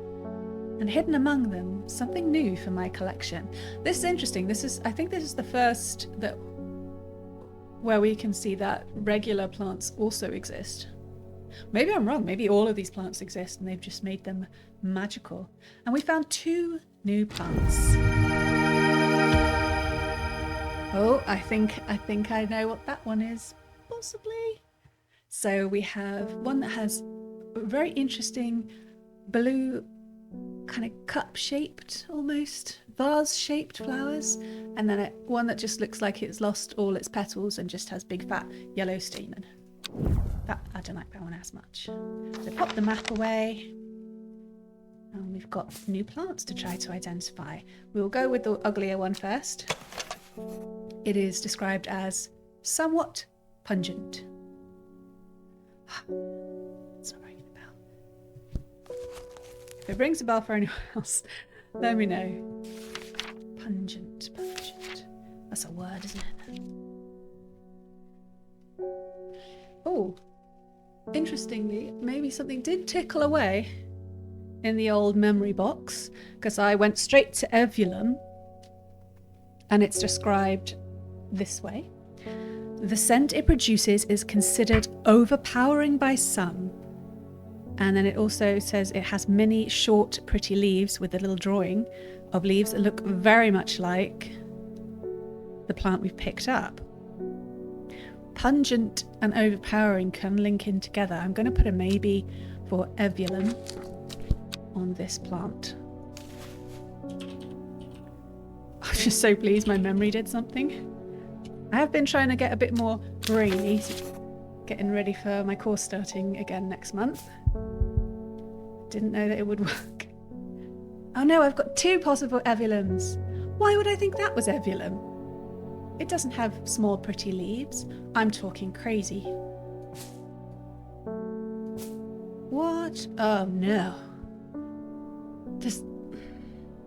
and hidden among them, something new for my collection. This is interesting. I think this is the first where we can see that regular plants also exist. Maybe I'm wrong. Maybe all of these plants exist and they've just made them magical. And we found 2 new plants. Oh, I think I know what that one is, possibly. So we have one that has very interesting blue, kind of cup-shaped, almost vase-shaped flowers, and then one that just looks like it's lost all its petals and just has big fat yellow stamen. I don't like that one as much. So pop the map away, and we've got new plants to try to identify. We'll go with the uglier one first. It is described as somewhat pungent. It's not ringing a bell. If it rings a bell for anyone else, let me know. Pungent. That's a word, isn't it? Oh, interestingly, maybe something did tickle away in the old memory box, because I went straight to Evulum, and it's described this way. The scent it produces is considered overpowering by some. And then it also says it has many short, pretty leaves with a little drawing of leaves that look very much like the plant we've picked up. Pungent and overpowering can link in together. I'm going to put a maybe for Evulum on this plant. I'm just so pleased my memory did something. I have been trying to get a bit more brainy, getting ready for my course starting again next month. Didn't know that it would work. Oh no, I've got 2 possible Evulums. Why would I think that was Evulum? It doesn't have small pretty leaves. I'm talking crazy. What? Oh no.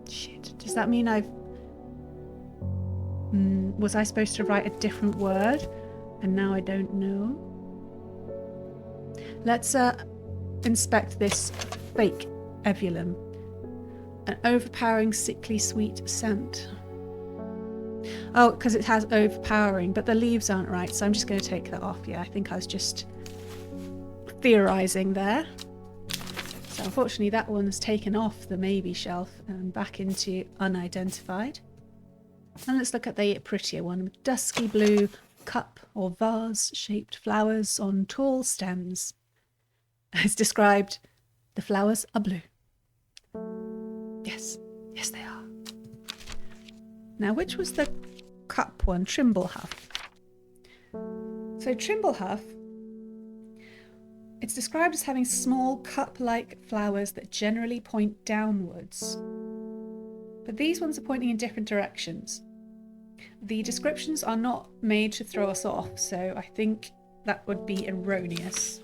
Shit. Does that mean was I supposed to write a different word and now I don't know? Let's inspect this fake Evulum. An overpowering sickly sweet scent. Oh, because it has overpowering, but the leaves aren't right, so I'm just going to take that off. Yeah, I think I was just theorising there. So unfortunately that one's taken off the maybe shelf and back into unidentified. And let's look at the prettier one with dusky blue cup or vase shaped flowers on tall stems. As described, the flowers are blue. Yes, they are. Now, which was the cup one? Trimblehuff. So Trimblehuff, it's described as having small cup-like flowers that generally point downwards. But these ones are pointing in different directions. The descriptions are not made to throw us off, so I think that would be erroneous.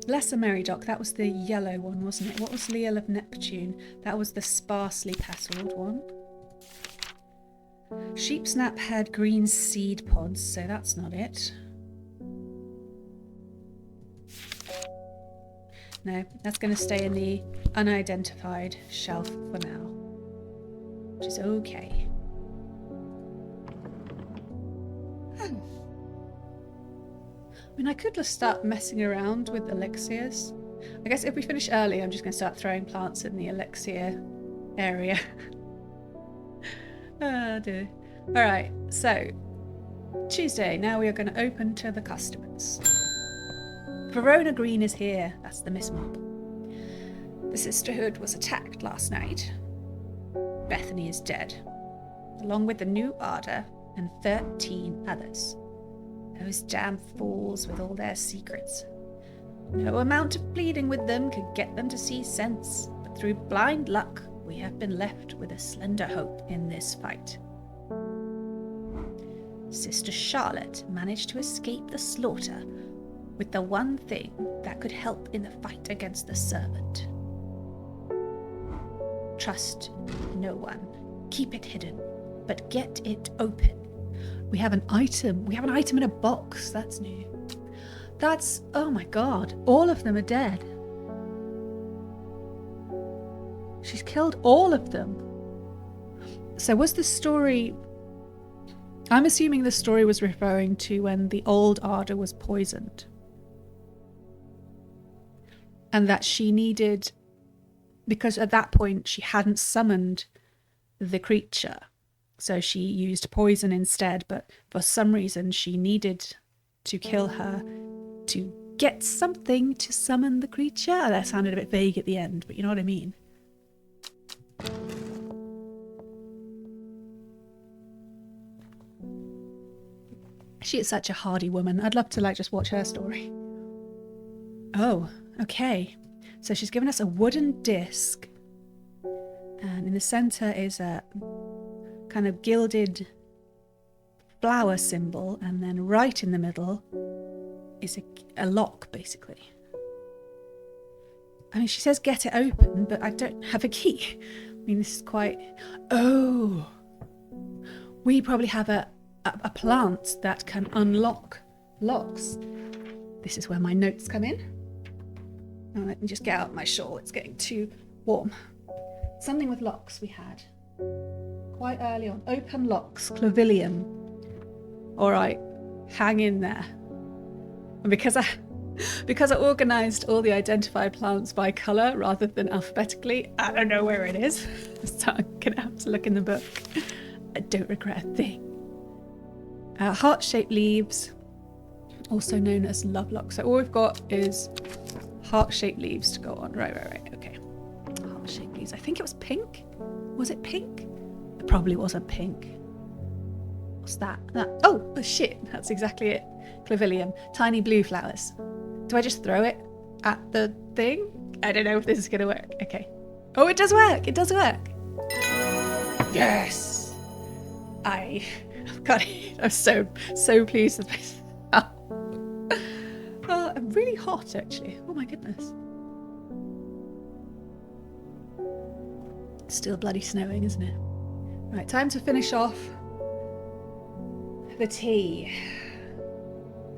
Lesser Meridoc, that was the yellow one, wasn't it? What was Leal of Neptune? That was the sparsely petaled one. Sheepsnap had green seed pods, so that's not it. No, that's going to stay in the unidentified shelf for now, which is okay. I mean, I could just start messing around with elixirs. I guess if we finish early, I'm just going to start throwing plants in the elixir area. Oh dear. Alright, so Tuesday, now we are going to open to the customers. Verona Green is here. That's the Miss Mob. The Sisterhood was attacked last night. Bethany is dead, along with the new Ardor and 13 others. Those damn fools with all their secrets. No amount of pleading with them could get them to see sense, but through blind luck, we have been left with a slender hope in this fight. Sister Charlotte managed to escape the slaughter with the one thing that could help in the fight against the servant. Trust no one. Keep it hidden, but get it open. We have an item. We have an item in a box. That's new. That's... oh my god. All of them are dead. She's killed all of them. So was the story... I'm assuming the story was referring to when the old Ardor was poisoned. And that she needed... because at that point she hadn't summoned the creature. So she used poison instead, but for some reason she needed to kill her to get something to summon the creature. That sounded a bit vague at the end, but you know what I mean. She is such a hardy woman. I'd love to just watch her story. Oh, okay. So she's given us a wooden disc, and in the center is a kind of gilded flower symbol, and then right in the middle is a lock, basically. I mean, she says get it open, but I don't have a key. I mean, this is quite... oh! We probably have a plant that can unlock locks. This is where my notes come in. Oh, let me just get out my shawl. It's getting too warm. Something with locks we had. Quite early on. Open locks. Clavilium. Alright. Hang in there. And because I organised all the identified plants by colour rather than alphabetically, I don't know where it is. So I'm going to have to look in the book. I don't regret a thing. Heart-shaped leaves. Also known as love locks. So all we've got is... heart-shaped leaves to go on. Right. Okay. Heart-shaped leaves. I think it was pink. Was it pink? It probably wasn't pink. What's that? Oh, shit. That's exactly it. Clavilium. Tiny blue flowers. Do I just throw it at the thing? I don't know if this is going to work. Okay. Oh, it does work. It does work. Yes. I got it. I'm so pleased with this. I'm really hot, actually. Oh my goodness. Still bloody snowing, isn't it? Right, time to finish off the tea.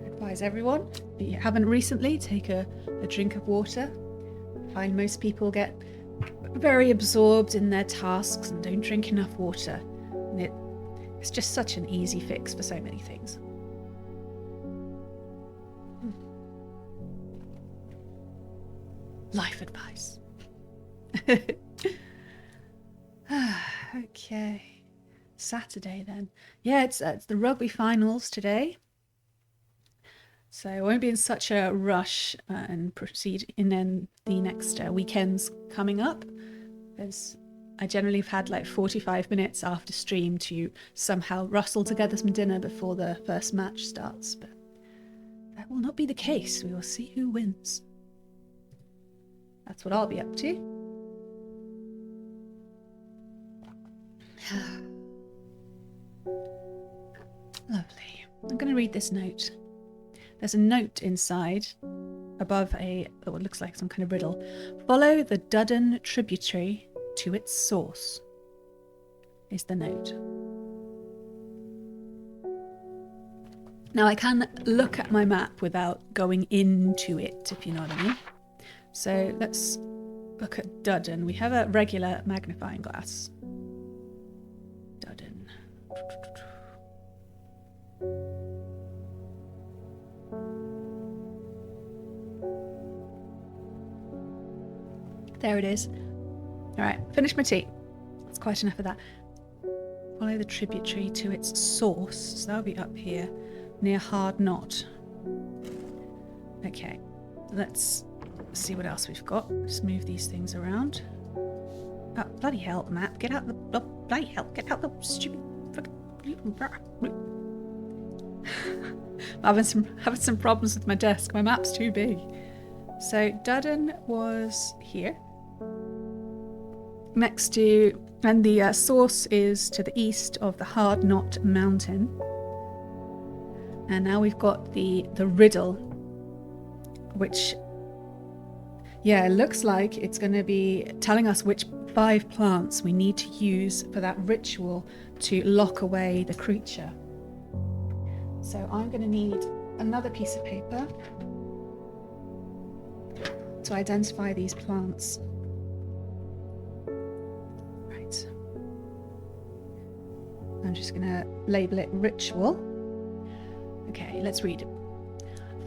I advise everyone, if you haven't recently, take a drink of water. I find most people get very absorbed in their tasks and don't drink enough water. And it's just such an easy fix for so many things. Life advice. Okay. Saturday then. Yeah, it's the rugby finals today. So I won't be in such a rush and proceed in then the next weekends coming up. As I generally have had 45 minutes after stream to somehow rustle together some dinner before the first match starts. But that will not be the case. We will see who wins. That's what I'll be up to. Lovely. I'm going to read this note. There's a note inside, above what looks like some kind of riddle. Follow the Duddon tributary to its source, is the note. Now I can look at my map without going into it, if you know what I mean. So let's look at Duddon. We have a regular magnifying glass. Duddon. There it is. All right, finish my tea. That's quite enough of that. Follow the tributary to its source. So that'll be up here, near Hard Knot. Okay, let's see what else we've got. Just move these things around. Oh, bloody hell, map. Get out the... Oh, bloody hell. Get out the stupid... I'm having some problems with my desk. My map's too big. So Dudden was here. Next to... And the source is to the east of the Hard Knot Mountain. And now we've got the riddle, which... Yeah, it looks like it's going to be telling us which 5 plants we need to use for that ritual to lock away the creature. So I'm going to need another piece of paper to identify these plants. Right. I'm just going to label it ritual. Okay, let's read it.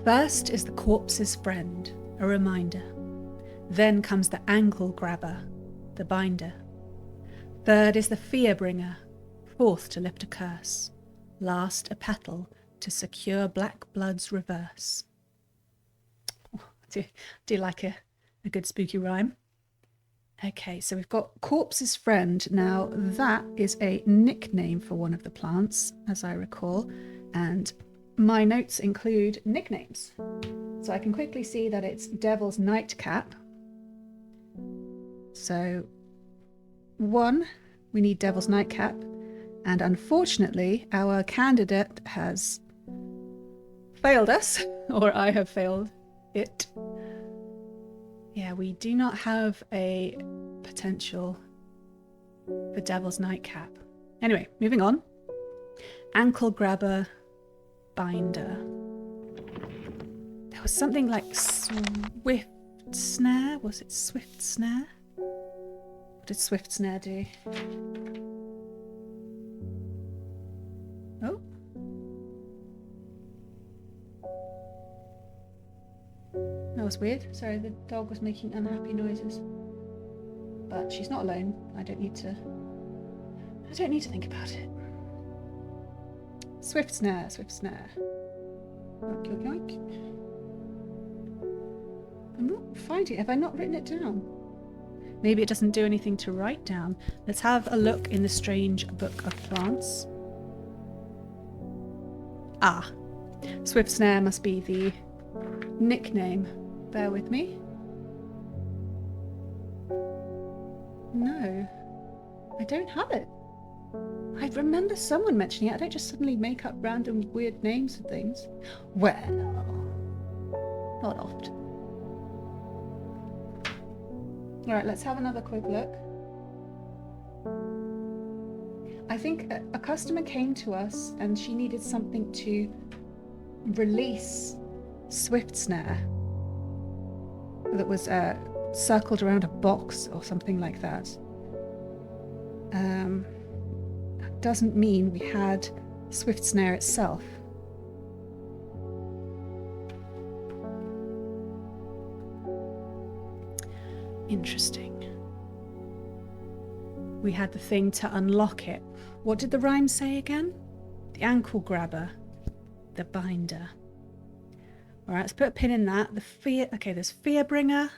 First is the corpse's friend, a reminder. Then comes the ankle grabber, the binder. Third is the fear bringer, fourth to lift a curse. Last a petal to secure black blood's reverse. Oh, I do like a good spooky rhyme. Okay, so we've got corpse's friend. Now that is a nickname for one of the plants, as I recall, and my notes include nicknames. So I can quickly see that it's Devil's Nightcap. So 1, we need Devil's Nightcap, and unfortunately our candidate has failed us, or I have failed it. Yeah, we do not have a potential for Devil's Nightcap. Anyway, moving on. Ankle grabber, binder. There was something like swift snare. Was it swift snare? What did swift snare do? Oh. That was weird. Sorry, the dog was making unhappy noises. But she's not alone. I don't need to think about it. Swift snare, swift snare. Yoink, yoink, yoink. I'm not finding it. Have I not written it down? Maybe it doesn't do anything to write down. Let's have a look in the strange book of plants. Ah, swift snare must be the nickname. Bear with me. No, I don't have it. I remember someone mentioning it. I don't just suddenly make up random weird names and things. Well, not often. Alright, let's have another quick look. I think a customer came to us and she needed something to release swift snare that was circled around a box or something like that. That doesn't mean we had swift snare itself. Interesting. We had the thing to unlock it. What did the rhyme say again? The ankle grabber, the binder. All right, let's put a pin in that. The fear. Okay, there's fear bringer.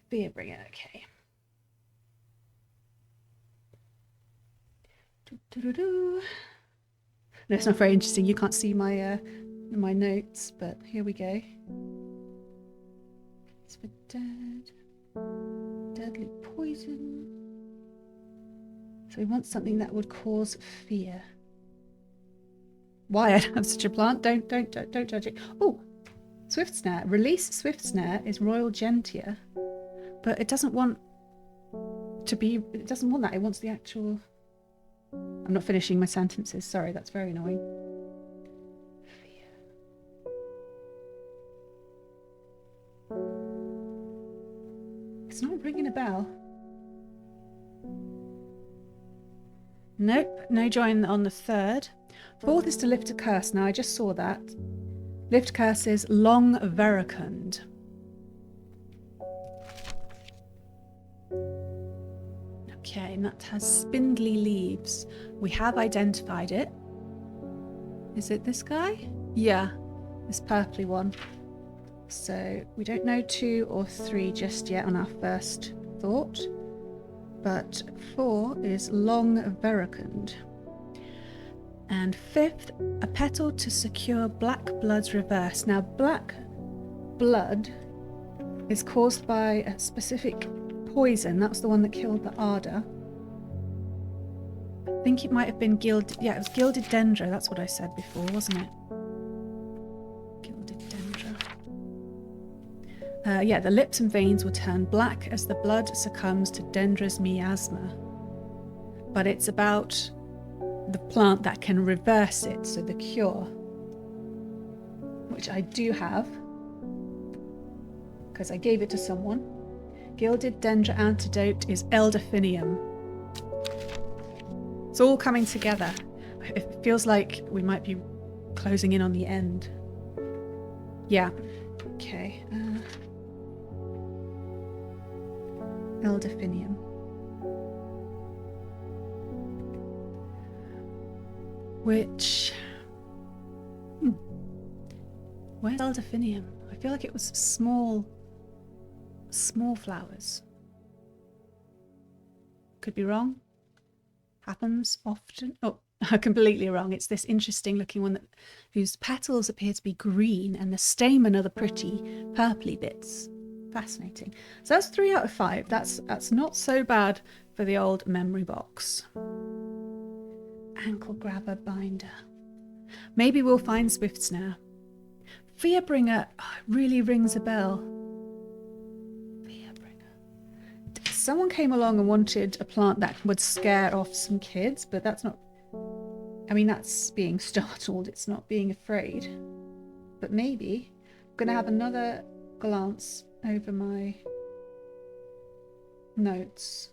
Fear bringer. Okay. No, it's not very interesting. You can't see my my notes, but here we go. It's for deadly poison. So we want something that would cause fear. Why I'd have such a plant? Don't judge it. Oh, swift snare. Release swift snare is Royal Gentia, but it doesn't want to be. It doesn't want that. It wants the actual. I'm not finishing my sentences. Sorry, that's very annoying. Fear. It's not ringing a bell. Nope, no join on the 3rd. 4th is to lift a curse. Now I just saw that. Lift curse is long veracund. Okay, and that has spindly leaves. We have identified it. Is it this guy? Yeah, this purpley one. So we don't know 2 or 3 just yet on our first thought. But 4 is long verrucund. And 5th, a petal to secure black blood's reverse. Now, black blood is caused by a specific poison. That's the one that killed the Arda. I think it might have been gilded. Yeah, it was gilded dendra. That's what I said before, wasn't it? Gilded dendra. Yeah, the lips and veins will turn black as the blood succumbs to dendra's miasma. But it's about the plant that can reverse it, so the cure, which I do have because I gave it to someone. Gilded dendra antidote is elderfinium. It's all coming together. It feels like we might be closing in on the end. Yeah. Okay. Elderfinium. Which... Where's elderfinium? I feel like it was small flowers. Could be wrong. Happens often. Oh, completely wrong. It's this interesting looking one whose petals appear to be green and the stamen are the pretty purpley bits. Fascinating. So that's 3 out of 5. That's not so bad for the old memory box. Ankle grabber binder. Maybe we'll find Swiftsnare. Fearbringer really rings a bell. Fearbringer. Someone came along and wanted a plant that would scare off some kids, but that's not... I mean, that's being startled. It's not being afraid. But maybe. I'm going to have another glance over my notes.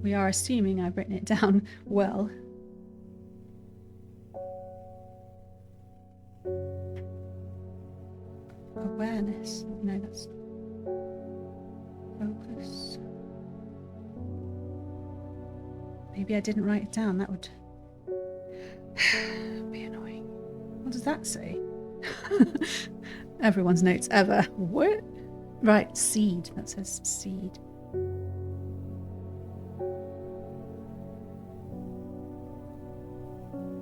We are assuming I've written it down well. Awareness. No, that's focus. Maybe I didn't write it down. That would be annoying. What does that say? Everyone's notes ever. What? Right, seed. That says seed.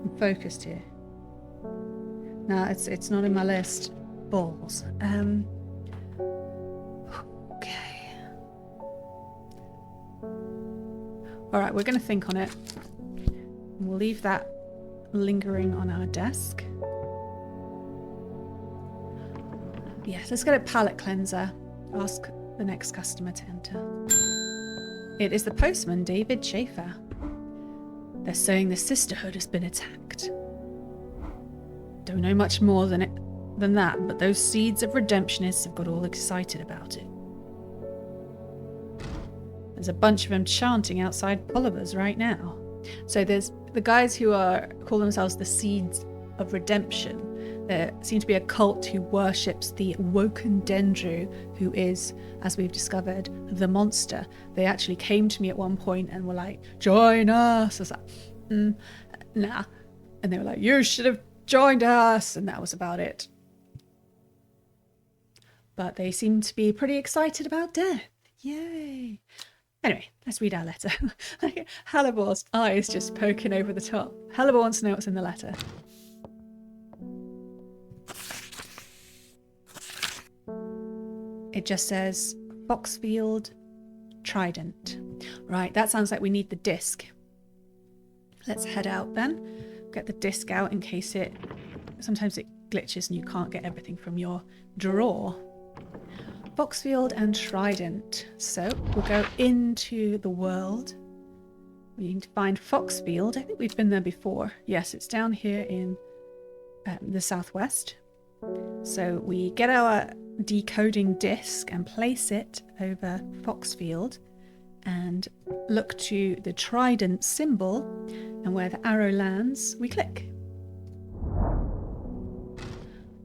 I'm focused here. No, it's not in my list. Balls. Okay. All right, we're going to think on it. We'll leave that lingering on our desk. Yes, let's get a palate cleanser. Ask the next customer to enter. It is the postman, David Schaefer. They're saying the sisterhood has been attacked. Don't know much more than that, but those seeds of redemptionists have got all excited about it. There's a bunch of them chanting outside Polliver's right now. So there's the guys who call themselves the Seeds of Redemption. There seems to be a cult who worships the Woken Dendru, who is, as we've discovered, the monster. They actually came to me at one point and were like, join us. I was like, nah. And they were like, you should have joined us. And that was about it. But they seem to be pretty excited about death. Yay. Anyway, let's read our letter. Halibor's eyes just poking over the top. Halibor wants to know what's in the letter. It just says Foxfield Trident. Right, that sounds like we need the disc. Let's head out then. Get the disc out in case sometimes it glitches and you can't get everything from your drawer. Foxfield and Trident. So we'll go into the world. We need to find Foxfield. I think we've been there before. Yes, it's down here in the southwest. So we get our decoding disc and place it over Foxfield. and look to the trident symbol, and where the arrow lands, we click.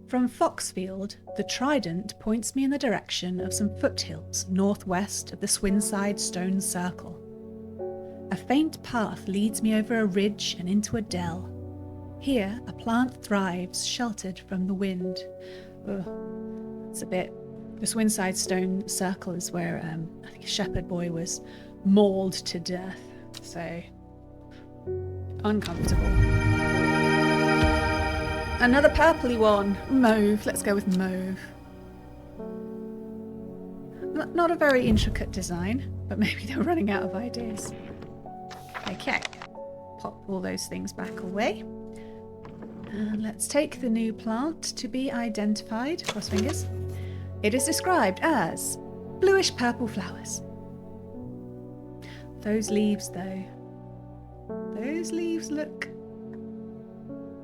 From Foxfield, the trident points me in the direction of some foothills northwest of the Swinside Stone Circle. A faint path leads me over a ridge and into a dell. Here, a plant thrives, sheltered from the wind. Ugh, it's a bit... The Swinside Stone Circle is where I think a shepherd boy was mauled to death. So, uncomfortable. Another purpley one. Mauve. Let's go with mauve. Not a very intricate design, but maybe they're running out of ideas. Okay. Pop all those things back away. And let's take the new plant to be identified. Cross fingers. It is described as bluish purple flowers. Those leaves, though. Those leaves look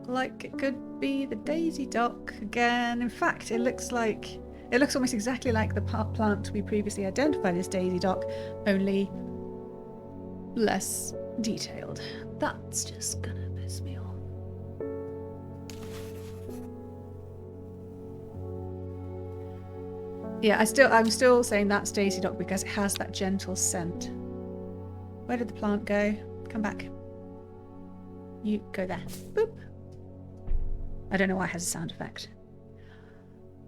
like it could be the daisy dock again. In fact, it looks almost exactly like the plant we previously identified as daisy dock, only less detailed. That's just gonna piss me off. Yeah, I'm still saying that's daisy dock because it has that gentle scent. Where did the plant go? Come back. You go there. Boop. I don't know why it has a sound effect.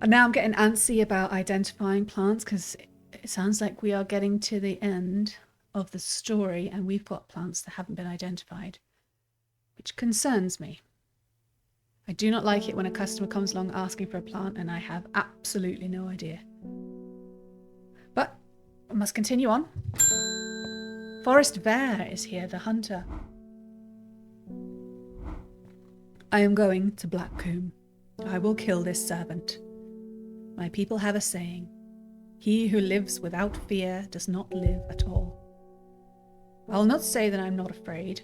And now I'm getting antsy about identifying plants because it sounds like we are getting to the end of the story and we've got plants that haven't been identified, which concerns me. I do not like it when a customer comes along asking for a plant and I have absolutely no idea. But I must continue on. Forest Vare is here, the hunter. I am going to Blackcomb. I will kill this servant. My people have a saying. He who lives without fear does not live at all. I'll not say that I'm not afraid.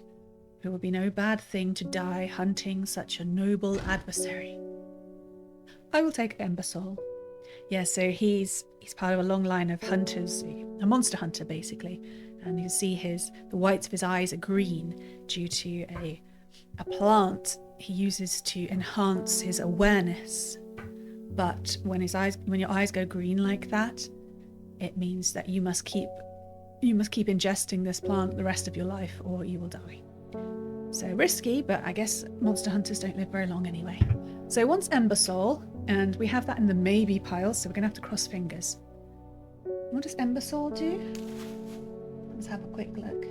It would be no bad thing to die hunting such a noble adversary. I will take Embersol. Yeah, so he's part of a long line of hunters, a monster hunter basically. And you can see the whites of his eyes are green due to a plant he uses to enhance his awareness. But when your eyes go green like that, it means that you must keep ingesting this plant the rest of your life or you will die. So risky, but I guess monster hunters don't live very long anyway. So once Embersol, and we have that in the maybe pile, so we're going to have to cross fingers. What does Embersol do? Let's have a quick look.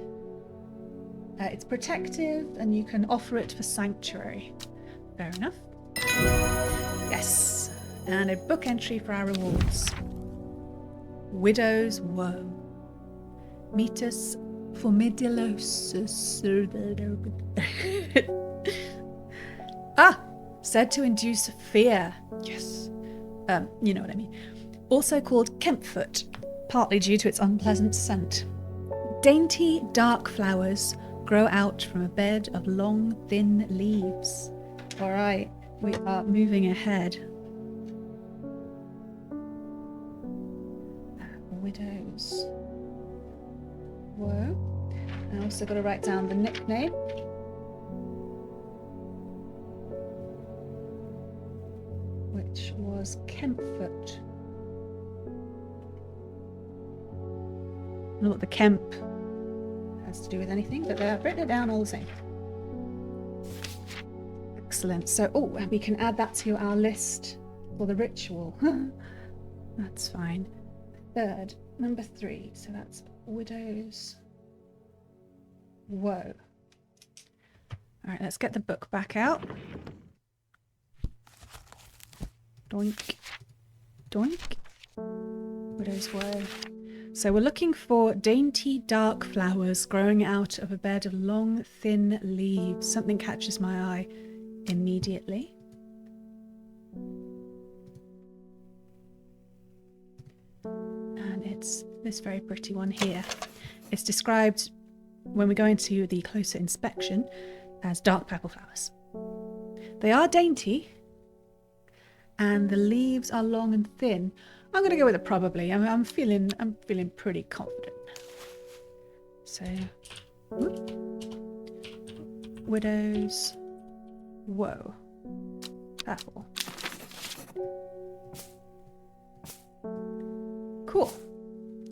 It's protective, and you can offer it for sanctuary. Fair enough. Yes, and a book entry for our rewards. Widow's Woe. Metus Formidilosus. Said to induce fear. Yes. You know what I mean. Also called Kempfoot, partly due to its unpleasant scent. Dainty, dark flowers grow out from a bed of long, thin leaves. All right, we are moving ahead. Widows. Whoa. I also got to write down the nickname. Which was Kempfoot. I don't know what the Kemp has to do with anything, but I've written it down all the same. Excellent. So, we can add that to our list for the ritual. That's fine. Third, number 3. So that's Widow's Woe. All right, let's get the book back out. Doink. Doink. Widow's Woe. So we're looking for dainty, dark flowers growing out of a bed of long, thin leaves. Something catches my eye immediately. And it's this very pretty one here. It's described, when we go into the closer inspection, as dark purple flowers. They are dainty, and the leaves are long and thin. I'm going to go with it probably. I'm feeling pretty confident. So, whoop. Widows. Whoa. Purple. Cool.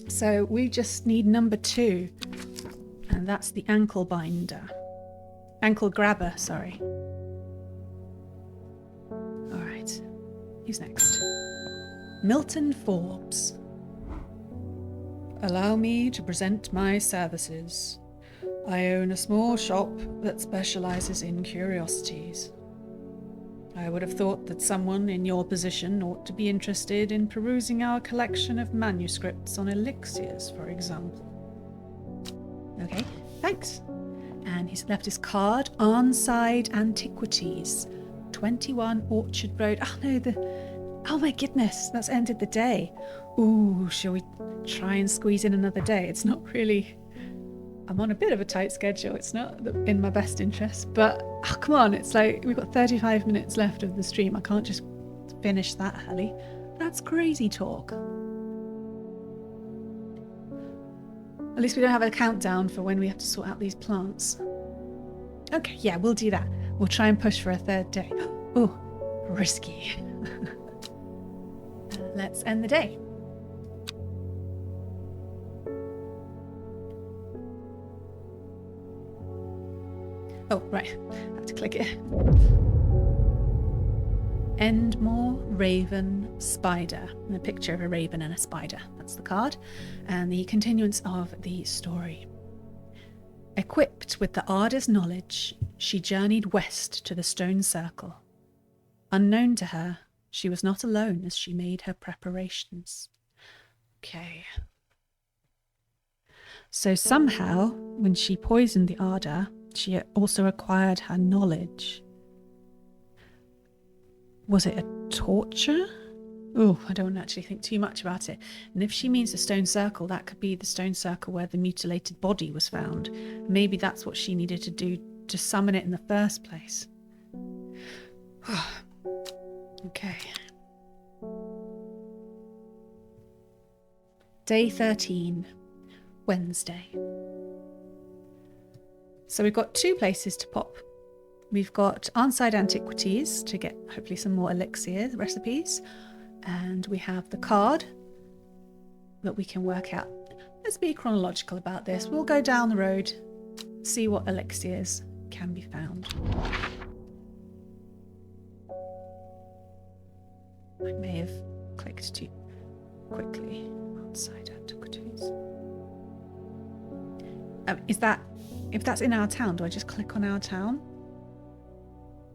So we just need number 2. And that's the ankle binder. Ankle grabber, sorry. Alright. Who's next? Milton Forbes. Allow me to present my services. I own a small shop that specializes in curiosities. I would have thought that someone in your position ought to be interested in perusing our collection of manuscripts on elixirs, for example. Okay, thanks. And he's left his card, Arnside Antiquities, 21 Orchard Road. Oh no, oh my goodness, that's ended the day. Ooh, shall we try and squeeze in another day? It's not really... I'm on a bit of a tight schedule. It's not in my best interest, but oh, come on, it's like we've got 35 minutes left of the stream. I can't just finish that early. That's crazy talk. At least we don't have a countdown for when we have to sort out these plants. Okay, yeah, we'll do that. We'll try and push for a third day. Oh, risky. Let's end the day. Oh, right. I have to click it. Endmore, Raven, Spider. And a picture of a raven and a spider. That's the card. And the continuance of the story. Equipped with the Arda's knowledge, she journeyed west to the Stone Circle. Unknown to her, she was not alone as she made her preparations. Okay. So somehow, when she poisoned the Arda, she also acquired her knowledge. Was it a torture? Oh, I don't actually think too much about it. And if she means the Stone Circle, that could be the Stone Circle where the mutilated body was found. Maybe that's what she needed to do to summon it in the first place. Okay. Day 13, Wednesday. So we've got 2 places to pop. We've got Arnside Antiquities to get hopefully some more elixir recipes. And we have the card that we can work out. Let's be chronological about this. We'll go down the road, see what elixirs can be found. I may have clicked too quickly. Arnside Antiquities. If that's in our town, do I just click on our town?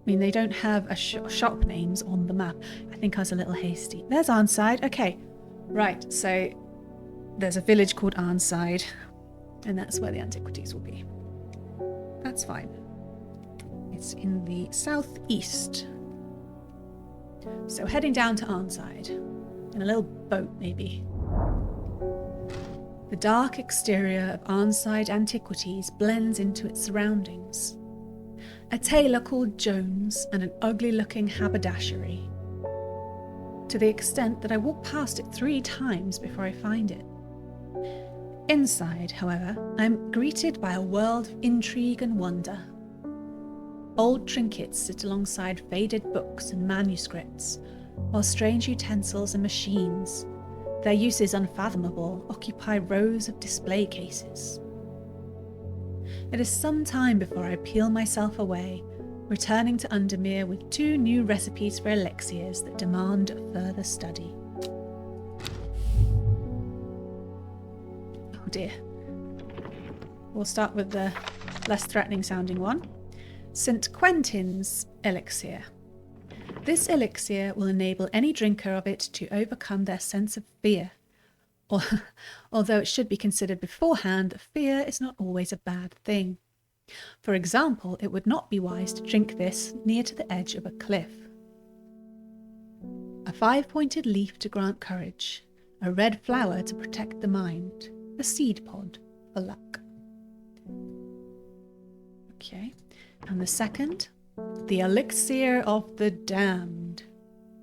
I mean, they don't have a shop names on the map. I think I was a little hasty. There's Arnside. Okay. Right. So there's a village called Arnside, and that's where the antiquities will be. That's fine. It's in the southeast. So heading down to Arnside in a little boat, maybe. The dark exterior of Arnside Antiquities blends into its surroundings. A tailor called Jones and an ugly-looking haberdashery. To the extent that I walk past it 3 times before I find it. Inside, however, I am greeted by a world of intrigue and wonder. Old trinkets sit alongside faded books and manuscripts, while strange utensils and machines, their uses unfathomable, occupy rows of display cases. It is some time before I peel myself away, returning to Undermere with 2 new recipes for elixirs that demand further study. Oh dear. We'll start with the less threatening sounding one. St. Quentin's elixir. This elixir will enable any drinker of it to overcome their sense of fear. Although it should be considered beforehand that fear is not always a bad thing. For example, it would not be wise to drink this near to the edge of a cliff. A 5-pointed leaf to grant courage, a red flower to protect the mind, a seed pod for luck. Okay, and the second, the elixir of the damned.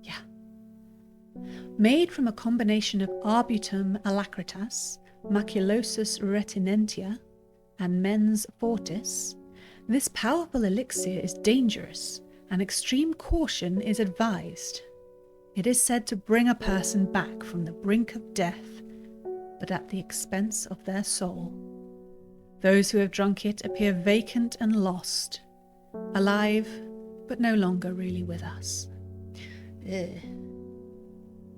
Yeah. Made from a combination of Arbutum alacritas, Maculosus retinentia, and mens fortis, this powerful elixir is dangerous, and extreme caution is advised. It is said to bring a person back from the brink of death, but at the expense of their soul. Those who have drunk it appear vacant and lost, alive, but no longer really with us. Ugh.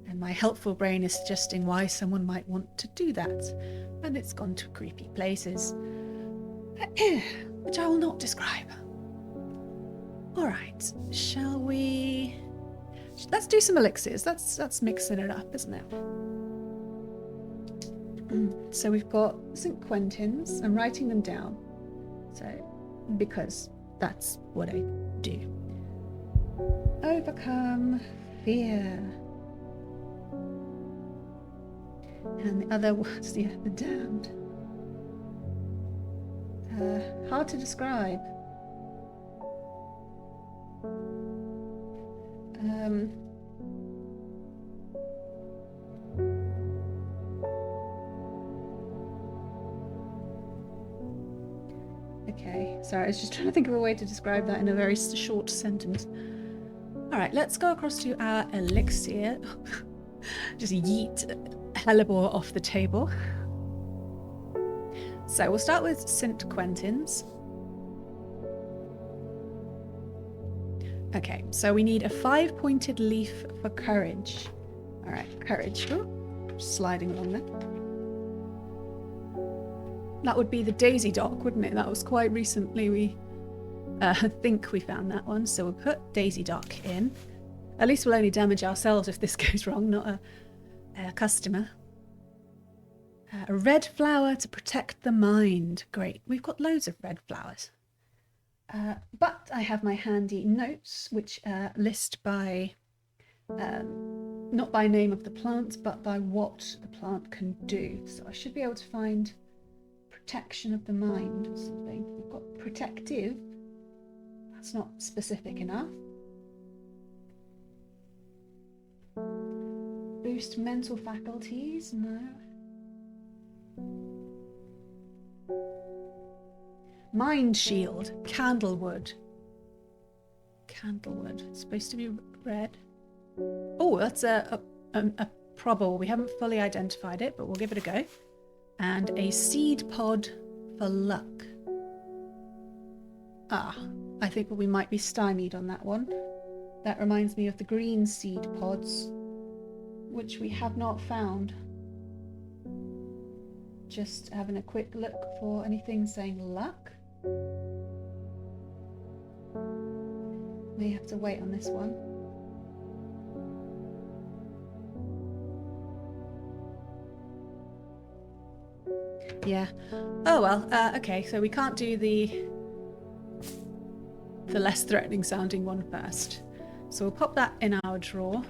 And my helpful brain is suggesting why someone might want to do that, and it's gone to creepy places, which I will not describe. Alright, shall we... Let's do some elixirs. That's mixing it up, isn't it? So we've got St. Quentin's. I'm writing them down. So, because that's what I do. Overcome fear. And the other was the damned. Hard to describe. Okay, sorry, I was just trying to think of a way to describe that in a very short sentence. Alright, let's go across to our elixir. Just yeet hellebore off the table. So we'll start with St. Quentin's. Okay, so we need a 5-pointed leaf for courage. Alright, courage. Ooh, sliding along there. That would be the daisy dock, wouldn't it? That was quite recently we think we found that one. So we'll put daisy dock in. At least we'll only damage ourselves if this goes wrong, not a customer. A red flower to protect the mind. Great, we've got loads of red flowers. But I have my handy notes, which list by, not by name of the plant, but by what the plant can do. So I should be able to find protection of the mind or something. We've got protective. That's not specific enough. Boost mental faculties, no. Mind shield, candlewood. Candlewood, it's supposed to be red. Oh, that's a probable. We haven't fully identified it, but we'll give it a go. And a seed pod for luck. Ah, I think we might be stymied on that one. That reminds me of the green seed pods, which we have not found. Just having a quick look for anything saying luck. May have to wait on this one. Yeah. Oh well. Okay, so we can't do the less threatening sounding one first. So we'll pop that in our drawer.